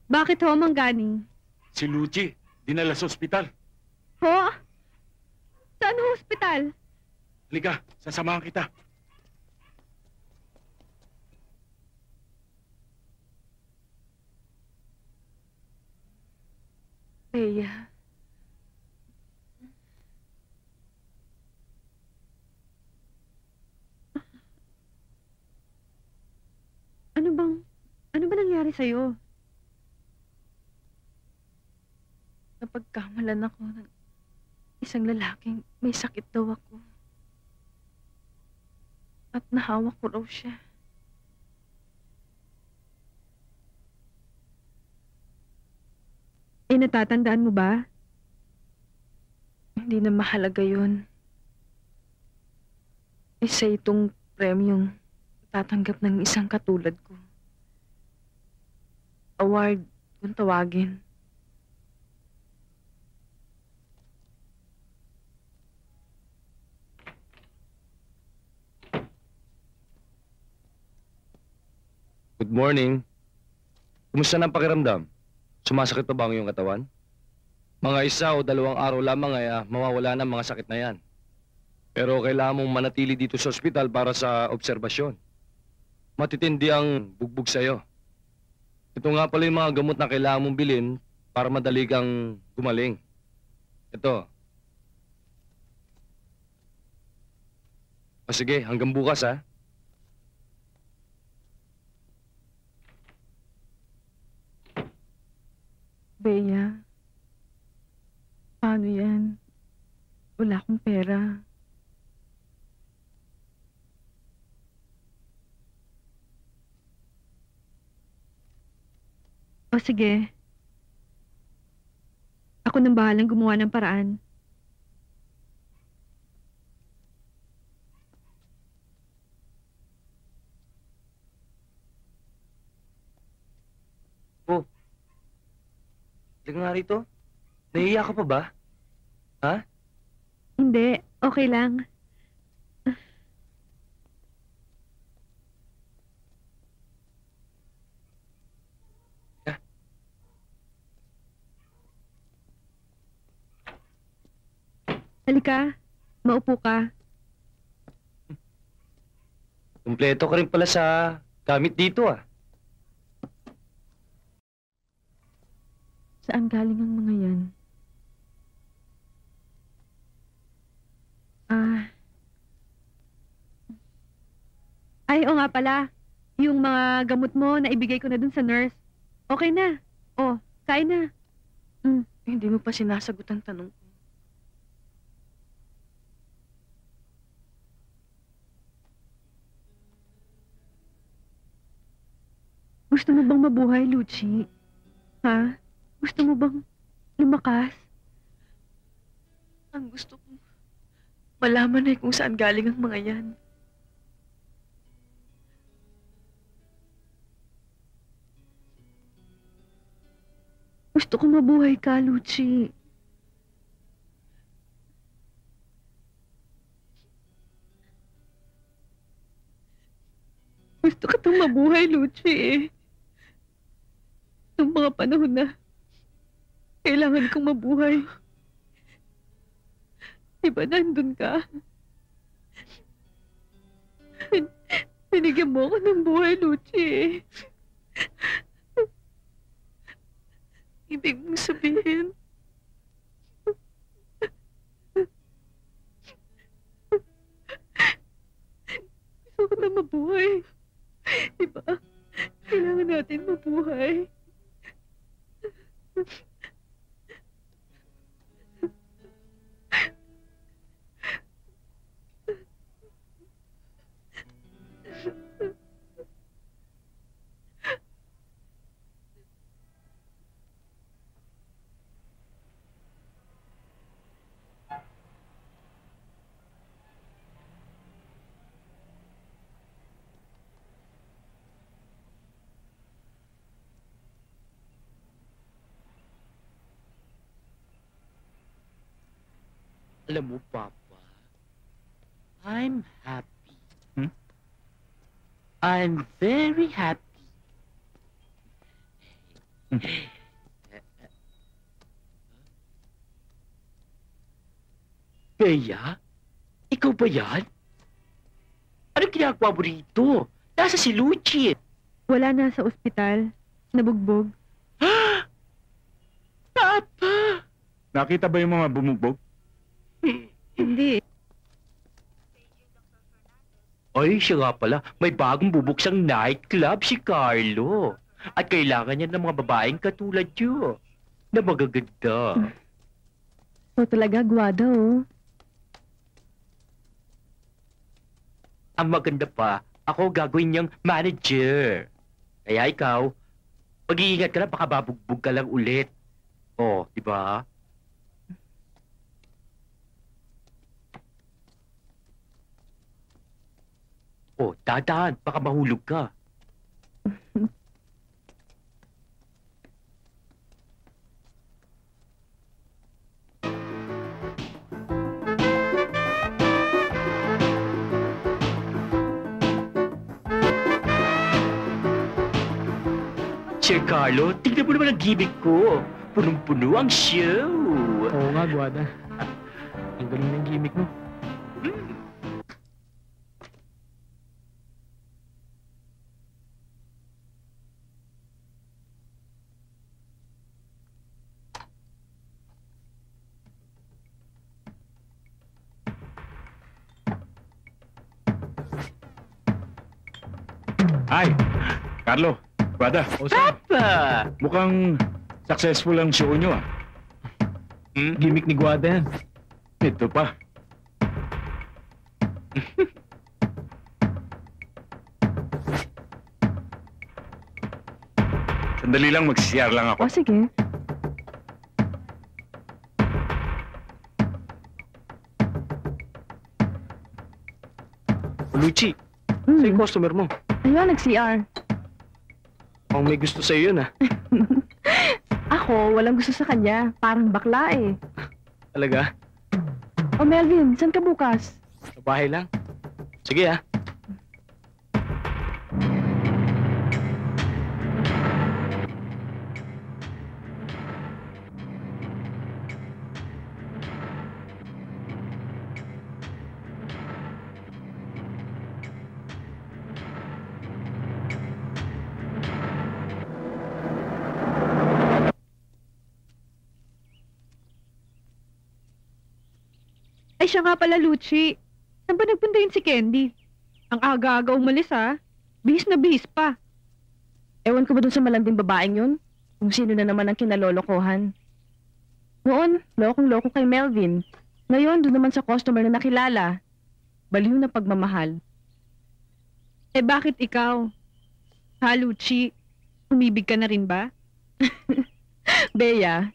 Bakit ho, Manggani? Si Luchi, dinala sa ospital. Ho? Saan hospital? Halika, sasamahan kita. Bea. Ano ba nangyari sa'yo? Napagkamalan ako ng isang lalaking may sakit daw ako. At nahawak ko raw siya. Natatandaan mo ba? Hindi na mahalaga yun. Isa itong premyong tatanggap ng isang katulad ko. Award kung tawagin. Good morning. Kumusta na ang pakiramdam? Sumasakit pa ba ang iyong katawan? Mga 1 o 2 araw lamang ay mawawala na ang mga sakit na yan. Pero kailangan mong manatili dito sa ospital para sa obserbasyon. Matitindi ang bugbog sa'yo. Ito nga pala yung mga gamot na kailangan mong bilhin para madali kang gumaling. Ito. O sige, hanggang bukas ha. Bea, paano yan? Wala akong pera. O sige. Ako nang bahalang gumawa ng paraan. Halika nga rito. Nahihiya ka pa ba? Hindi, okay lang. Halika, maupo ka. Kumpleto ka rin pala sa gamit dito ah. Saan galing ang mga yan? Ay, o nga pala. Yung mga gamot mo na ibigay ko na dun sa nurse. Okay na. O, kain na. Hindi mo pa sinasagot ang tanong ko. Gusto mo bang mabuhay, Luchi? Ha? Gusto mo bang lumakas? Ang gusto ko, malaman ay kung saan galing ang mga yan. Gusto ko mabuhay ka, Luchi. Gusto ko itong mabuhay, Luchi eh. Noong mga panahon na kailangan kong mabuhay. Diba nandun ka? Binigyan mo ako ng buhay, Luchi eh. Ibig mong sabihin, Gusto ko na mabuhay. Diba? Kailangan natin mabuhay. Alam mo, Papa, I'm happy. Hmm? I'm very happy. Bea? Ikaw ba yan? Anong ginagawa mo rito? Nasa si Luchi. Wala na sa ospital. Nabugbog. Papa! Nakita ba yung mga bumugbog? Hindi. Ay, siya nga pala. May bagong bubuksang nightclub si Carlo. At kailangan niya ng mga babaeng katulad niyo. Na magaganda. O talaga, gwada oh. Ang maganda pa, ako gagawin niyang manager. Kaya ikaw, mag-iingat ka na, baka babugbog ka lang ulit. Oh, di ba? Oh, dadaan, baka mahulog ka. Sir Carlo, tignan mo naman ang gimmick ko. Punong-puno ang show. Oo nga, Guada. Ang galing ng gimmick mo. Ay, Carlo, Guada, O saan? Pa! mukhang successful ang show nyo ah. Gimmick ni Guada yan. Ito pa. Sandali lang, magsisiyar lang ako. O sige. Luchi, sa'yo yung customer mo. Ayun, nag-CR. Mukhang may gusto sa'yo yun ah. Ako, walang gusto sa kanya. Parang bakla eh. Talaga? O Melvin, saan ka bukas? Sa bahay lang. Sige ah. Ay, siya nga pala, Luchi. Saan ba nagpunta yun si Candy? Ang aga-aga umalis, ha? Bihis na bihis pa. Ewan ko ba dun sa malanding babaeng yun? Kung sino na naman ang kinalolokohan. Noon, lokong-loko kay Melvin. Ngayon, doon naman sa customer na nakilala. Baliw na pagmamahal. Eh, bakit ikaw? Ha, Luchi? Umibig ka na rin ba? Bea,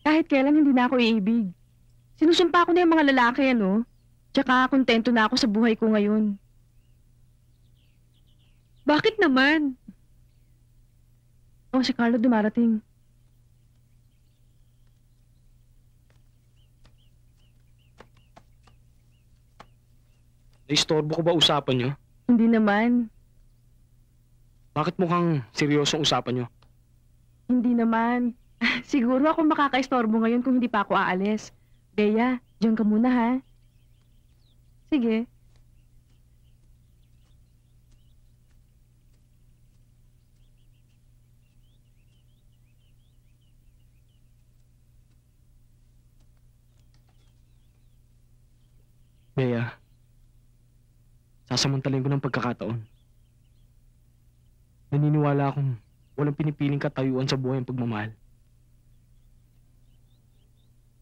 kahit kailan hindi na ako iibig. Sinusumpa ko na yung mga lalaki, ano? Tsaka kontento na ako sa buhay ko ngayon. Bakit naman? Oh, si Carlo dumarating. Naistorbo ko ba usapan nyo? Hindi naman. Bakit mukhang seryosong usapan nyo? Hindi naman. Siguro ako makakaistorbo ngayon kung hindi pa ako aalis. Bea, diyan ka muna ha. Sige. Bea, sasamantalayin ko ng pagkakataon. Naniniwala akong walang pinipiling katayuan sa buhay ang pagmamahal.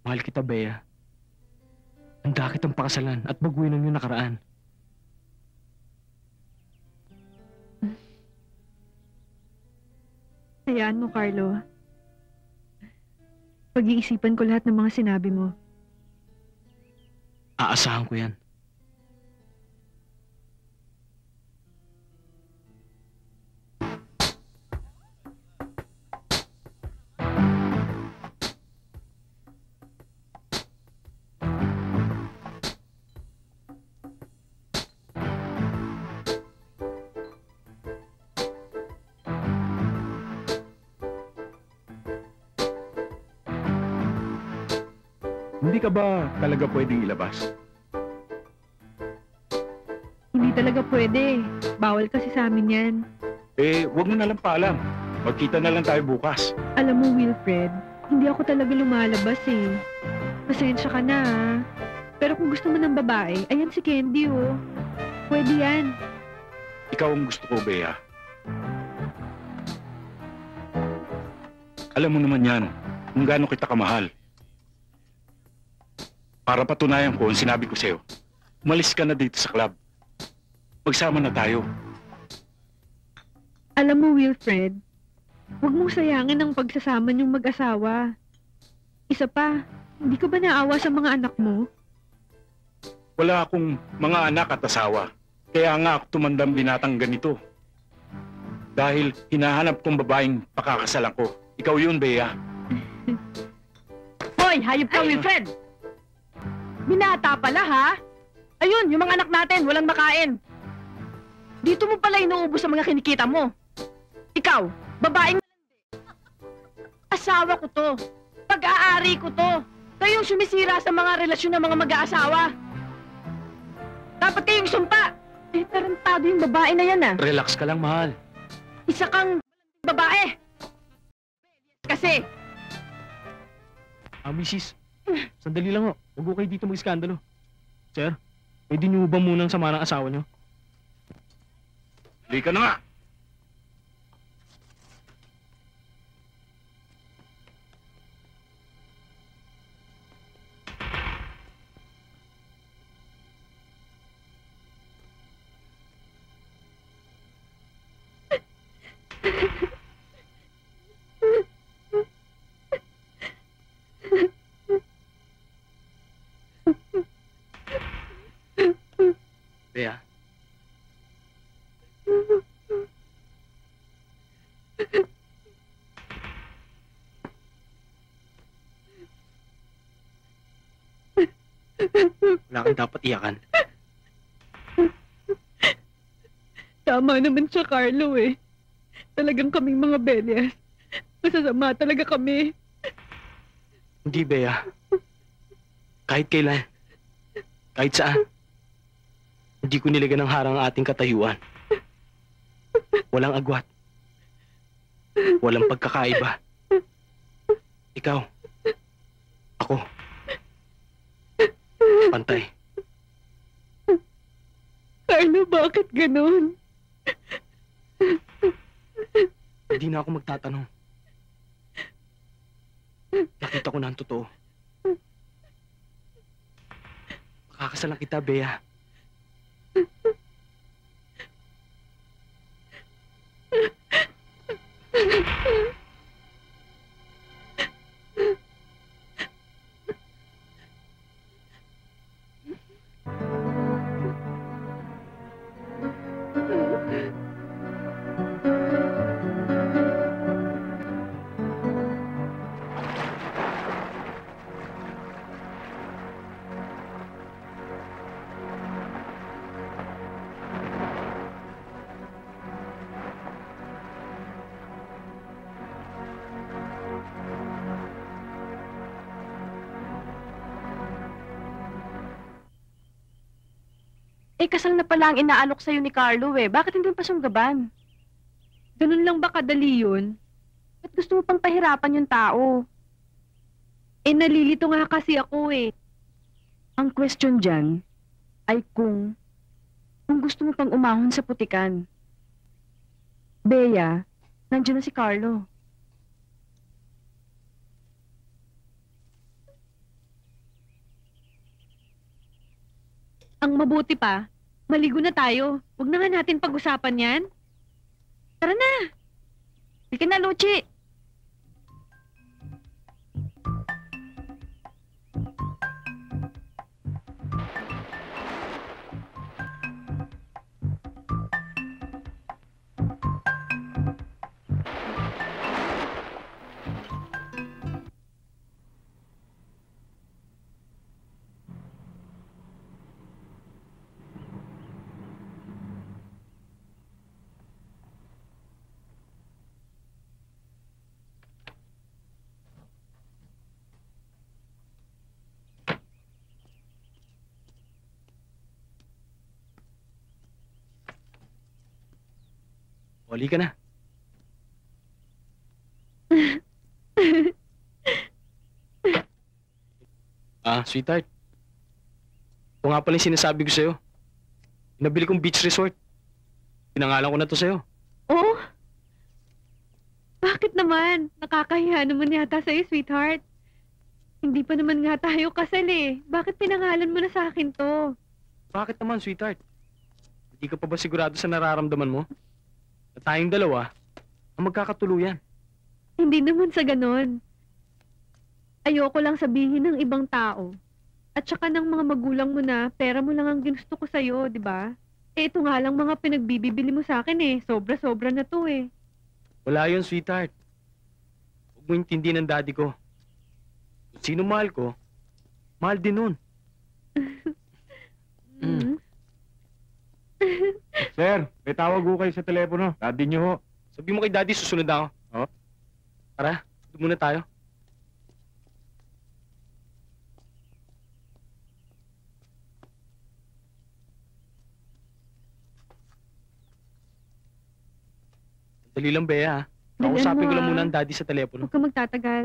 Mahal kita, Bea. Handa kitang pakasalan at baguhin ang iyong nakaraan. Hayaan mo, Carlo. Pag-iisipan ko lahat ng mga sinabi mo. Aasahan ko yan. Hindi ka ba talaga pwedeng ilabas? Hindi talaga pwede. Bawal kasi sa amin yan. Wag mo na lang paalam. Magkita na lang tayo bukas. Alam mo, Wilfred, hindi ako talaga lumalabas eh. Pasensya ka na ah. Pero kung gusto mo ng babae, ayan si Candy oh. Pwede yan. Ikaw ang gusto ko, Bea. Alam mo naman yan, kung gaano kita kamahal. Para patunayan ko ang sinabi ko sa'yo, umalis ka na dito sa club. Magsama na tayo. Alam mo, Wilfred, huwag mong sayangin ang pagsasama niyong mag-asawa. Isa pa, hindi ka ba naawa sa mga anak mo? Wala akong mga anak at asawa. Kaya nga ako tumandang binatang ganito. Dahil hinahanap kong babaeng pakakasalan ko. Ikaw yun, Bea. Hoy, hayop ka, Wilfred! Binata pala, ha? Ayun, yung mga anak natin, walang makain. Dito mo pala inuubos sa mga kinikita mo. Ikaw, babaeng asawa ko to. Pag-aari ko to. Kayong sumisira sa mga relasyon ng mga mag-aasawa. Dapat kayong sumpa. Tarantado yung babae na yan, ah. Relax ka lang, mahal. Isa kang babae. Kasi, Misis, sandali lang ho. Huwag ko kayo dito mag-iskandalo. Sir, pwede niyo ba munang sama ng asawa niyo? Halika na nga. Bea. Wala kang dapat iyakan. Tama naman siya, Carlo eh. Talagang kaming mga Belias. Masasama talaga kami. Hindi, Bea. Kahit kailan, kahit saan, hindi ko nilagyan ng harang ang ating katayuan. Walang agwat. Walang pagkakaiba. Ikaw. Ako. Pantay. Carlo, bakit ganun? Hindi na ako magtatanong. Nakita ko na ang totoo. Makakasalan kita, Bea. Kasal na pala ang inaalok sa'yo ni Carlo eh. Bakit hindi mo pa sunggaban? Ganun lang ba kadali yun? Ba't gusto mo pang pahirapan yung tao? Nalilito nga kasi ako eh. Ang question dyan ay kung gusto mo pang umahon sa putikan. Bea, nandiyan na si Carlo. Ang mabuti pa, maligo na tayo. Huwag na nga natin pag-usapan yan. Tara na! Halika na, Luchi! Wali ka na. Sweetheart. Ito nga pala yung sinasabi ko sa'yo. Pinabili kong beach resort. Pinangalan ko na to sa'yo. Oh? Bakit naman? Nakakahiya naman yata sa'yo, sweetheart. Hindi pa naman nga tayo kasal eh. Bakit pinangalan mo na sa akin to? Bakit naman, sweetheart? Hindi ka pa ba sigurado sa nararamdaman mo? Na tayong dalawa ang magkakatuluyan. Hindi naman sa ganon. Ayoko lang sabihin ng ibang tao. At saka ng mga magulang mo na pera mo lang ang ginusto ko sa'yo, di ba? Ito nga lang mga pinagbibili mo sa akin eh. Sobra-sobra na to eh. Wala yun, sweetheart. Huwag mo intindi ng daddy ko. Kung sino mahal ko, mahal din nun. Sir, may tawag ho kayo sa telepono. Daddy niyo ho. Sabi mo kay daddy, susunod na ako. Oh? Tara, doon muna tayo. Dali lang, Bea, ha? Dalian Kausapin mo, ko lang ah. muna ang daddy sa telepono. Huwag ka magtatagal.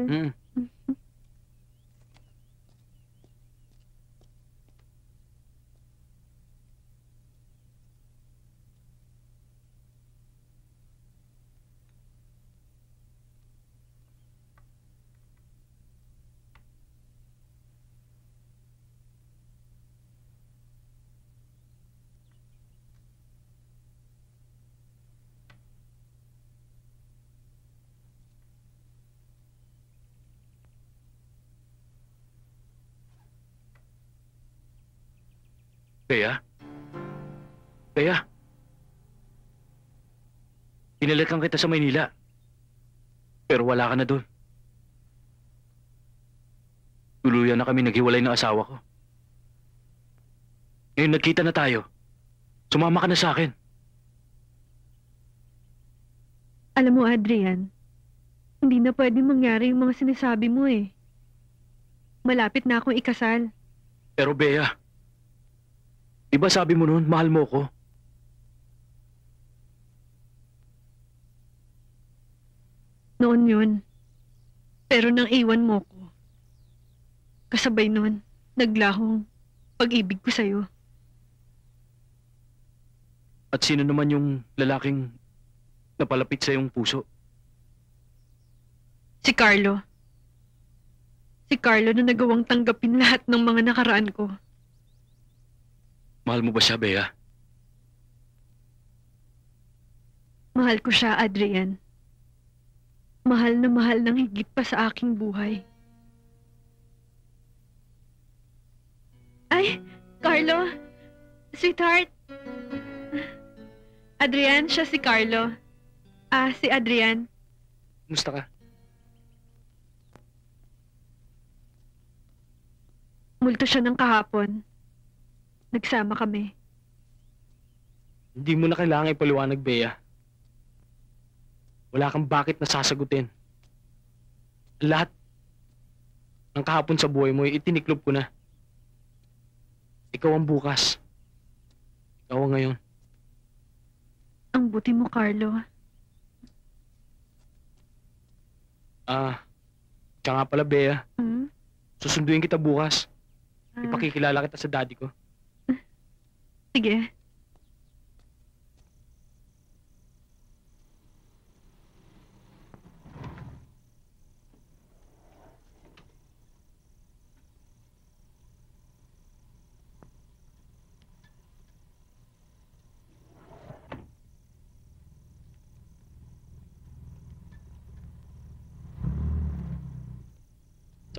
Bea? Bea? Pinalikan kita sa Maynila. Pero wala ka na doon. Tuluyan na kami naghiwalay ng asawa ko. Ngayon nagkita na tayo. Sumama ka na sa akin. Alam mo, Adrian, hindi na pwedeng mangyari yung mga sinasabi mo eh. Malapit na akong ikasal. Pero Bea, di ba sabi mo noon, mahal mo ko? Noon yun. Pero nang iwan mo ko, kasabay nun, naglahong pag-ibig ko sa'yo. At sino naman yung lalaking napalapit sa iyong puso? Si Carlo. Si Carlo na nagawang tanggapin lahat ng mga nakaraan ko. Mahal mo ba siya, Bea? Mahal ko siya, Adrian. Mahal na mahal ng higit pa sa aking buhay. Ay, Carlo! Sweetheart! Adrian, siya si Carlo. Si Adrian. Kumusta ka? Multo siya ng kahapon. Nagsama kami. Hindi mo na kailangan ipaliwanag, Bea. Wala kang bakit na sasagutin. Lahat ng kahapon sa buhay mo, itiniklob ko na. Ikaw ang bukas. Tawa ngayon. Ang buti mo, Carlo. Siya nga pala, Bea. Hmm? Susunduin kita bukas. Ah, Ipakikilala kita sa daddy ko. sige.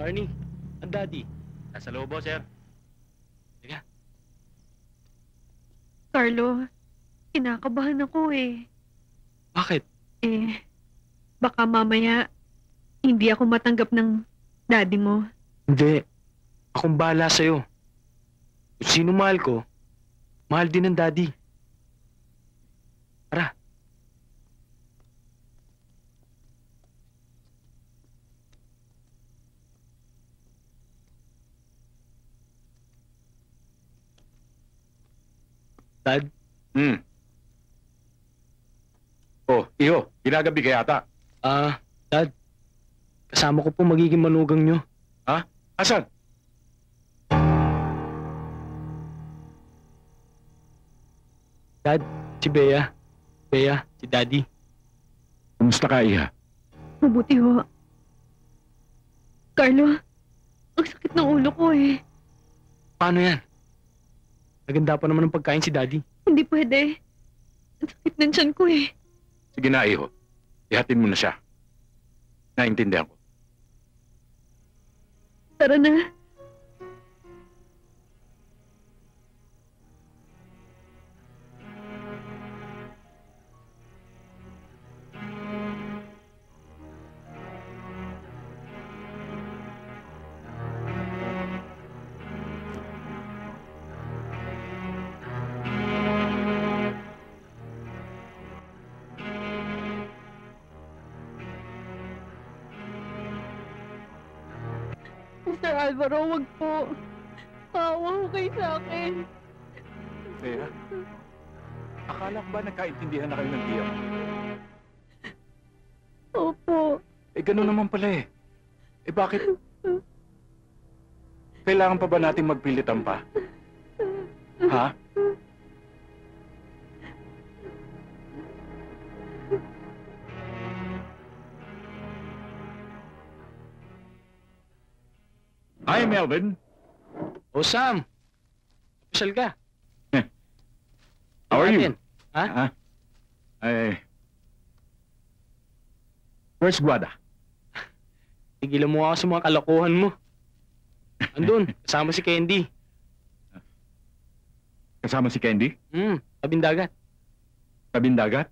Arnie, ang daddy. Nasa loob, sir. Carlo, kinakabahan ako eh. Bakit? Baka mamaya hindi ako matanggap ng daddy mo. Hindi. Akong bahala sa'yo. Kung sino mahal ko, mahal din ng daddy. Tara. Dad, Oh, iho, ginagabi ka yata. Dad, kasama ko po magiging manugang nyo. Asan? Dad, si Bea. Bea, si daddy. Kumusta ka, iha? Mabuti ho. Carlo, ang sakit ng ulo ko eh. Paano yan? Naganda pa naman ng pagkain si daddy. Hindi pwede. Ang sakit ng tiyan ko eh. Sige na, iho. Ihatin mo na siya. Naintindihan ko. Tara na. Mr. Alvaro, wag po. Maawa ko kayo sa akin. Bea, akala ko ba nagkaintindihan na kayo ng tiyak? Opo. Ganun naman pala eh. Bakit? Kailangan pa ba natin magpilitan pa? Ha? Hi, Melvin. O Sam, official ka. How are you? Ha? Where's Guada? Tigilan mo ako sa mga kalokohan mo. Andun, kasama si Candy. Kasama si Candy? Tabing dagat. Tabing dagat?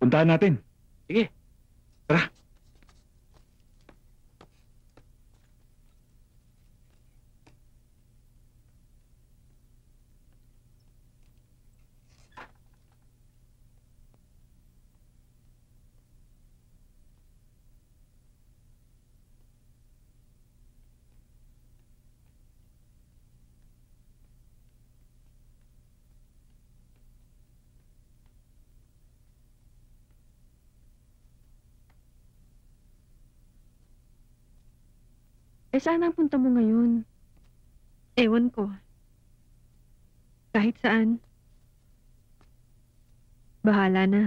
Puntahan natin. Sige. Tara. Saan ang punta mo ngayon? Ewan ko. Kahit saan. Bahala na.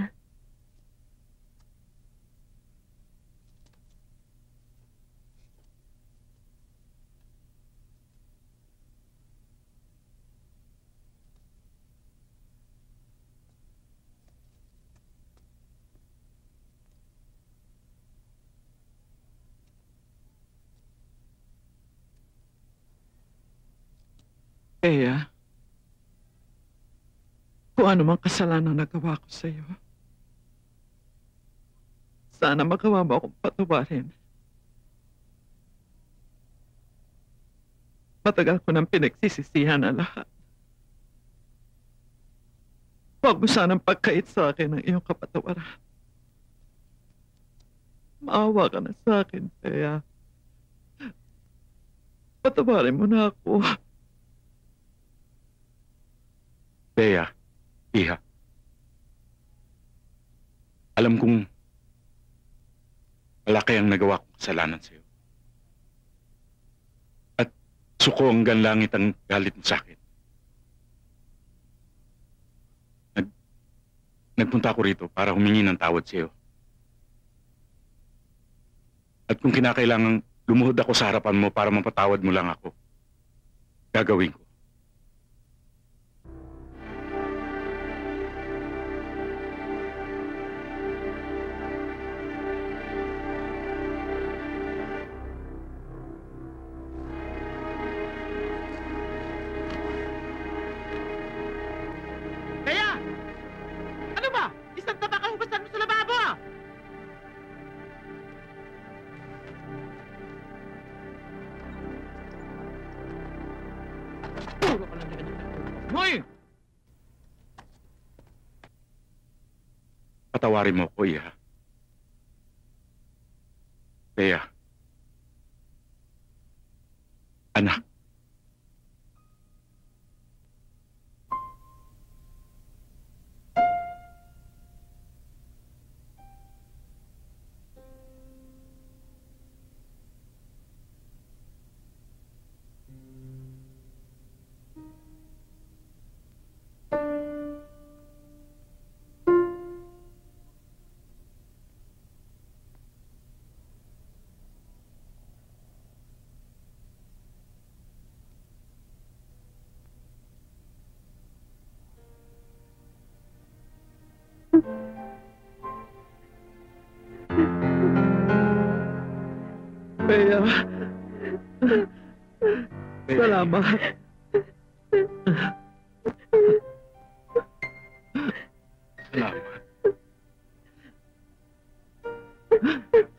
Bea, kung ano mang kasalanang nagawa ko sa iyo, sana magawa mo akong patawarin. Matagal ko nang pinagsisisihan ang lahat. Huwag mo sanang pagkait sa akin ng iyong kapatawaran. Maawa ka na sa akin, Bea. Patawarin mo na ako. Bea, Iha. Alam kong malaki ang nagawa kong kasalanan sa'yo. At suko hanggang langit ang galit mo sa akin. Nagpunta ako rito para humingi ng tawad sa'yo. At kung kinakailangan lumuhod ako sa harapan mo para mapatawad mo lang ako, gagawin ko. Kaya! Ano ba? Isang taba kahugasan mo sa lababo ah! Puro ka lang na ganyan. Hoy! Patawarin mo ko, Iha. Bea. Anak. Bea. Salamat. Salamat.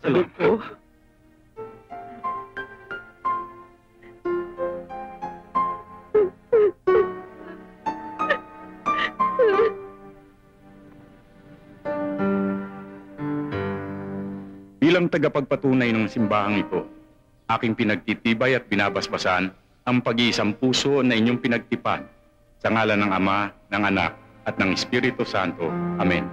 Sagot ko. Bilang tagapagpatunay ng simbahang ito, aking pinagtitibay at binabasbasan ang pag-iisang puso na inyong pinagtipan sa ngalan ng Ama, ng Anak, at ng Espiritu Santo. Amen.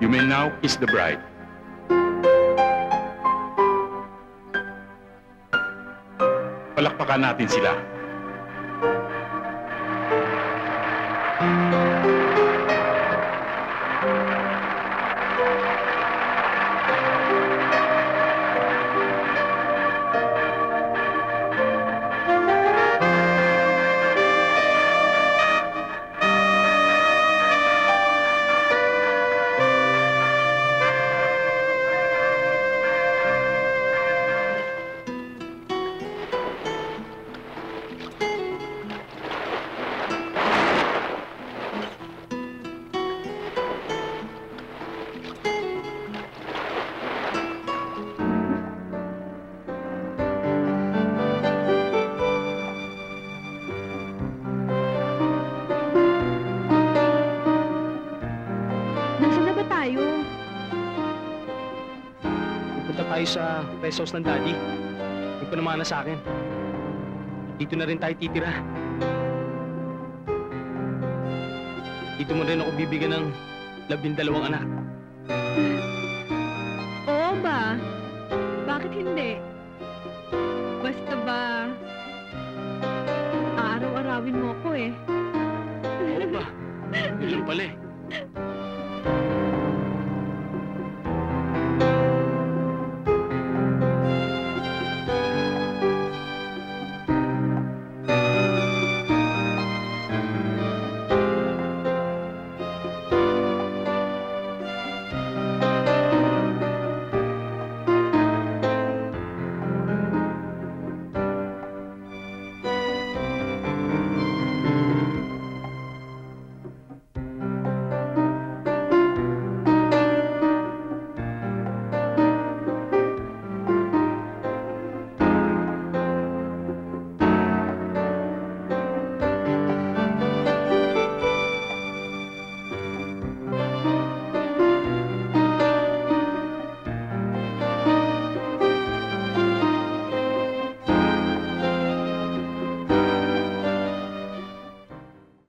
You may now kiss the bride. Palakpakan natin sila. Nasaan na ba tayo? Pupunta tayo sa rest house ng daddy. Yung panamana sa akin. Dito na rin tayo titira. Dito mo rin ako bibigyan ng 12 anak. Oo ba? Bakit hindi? Basta ba, aaraw-arawin mo ako eh. Oo ba? Yun lang pala eh.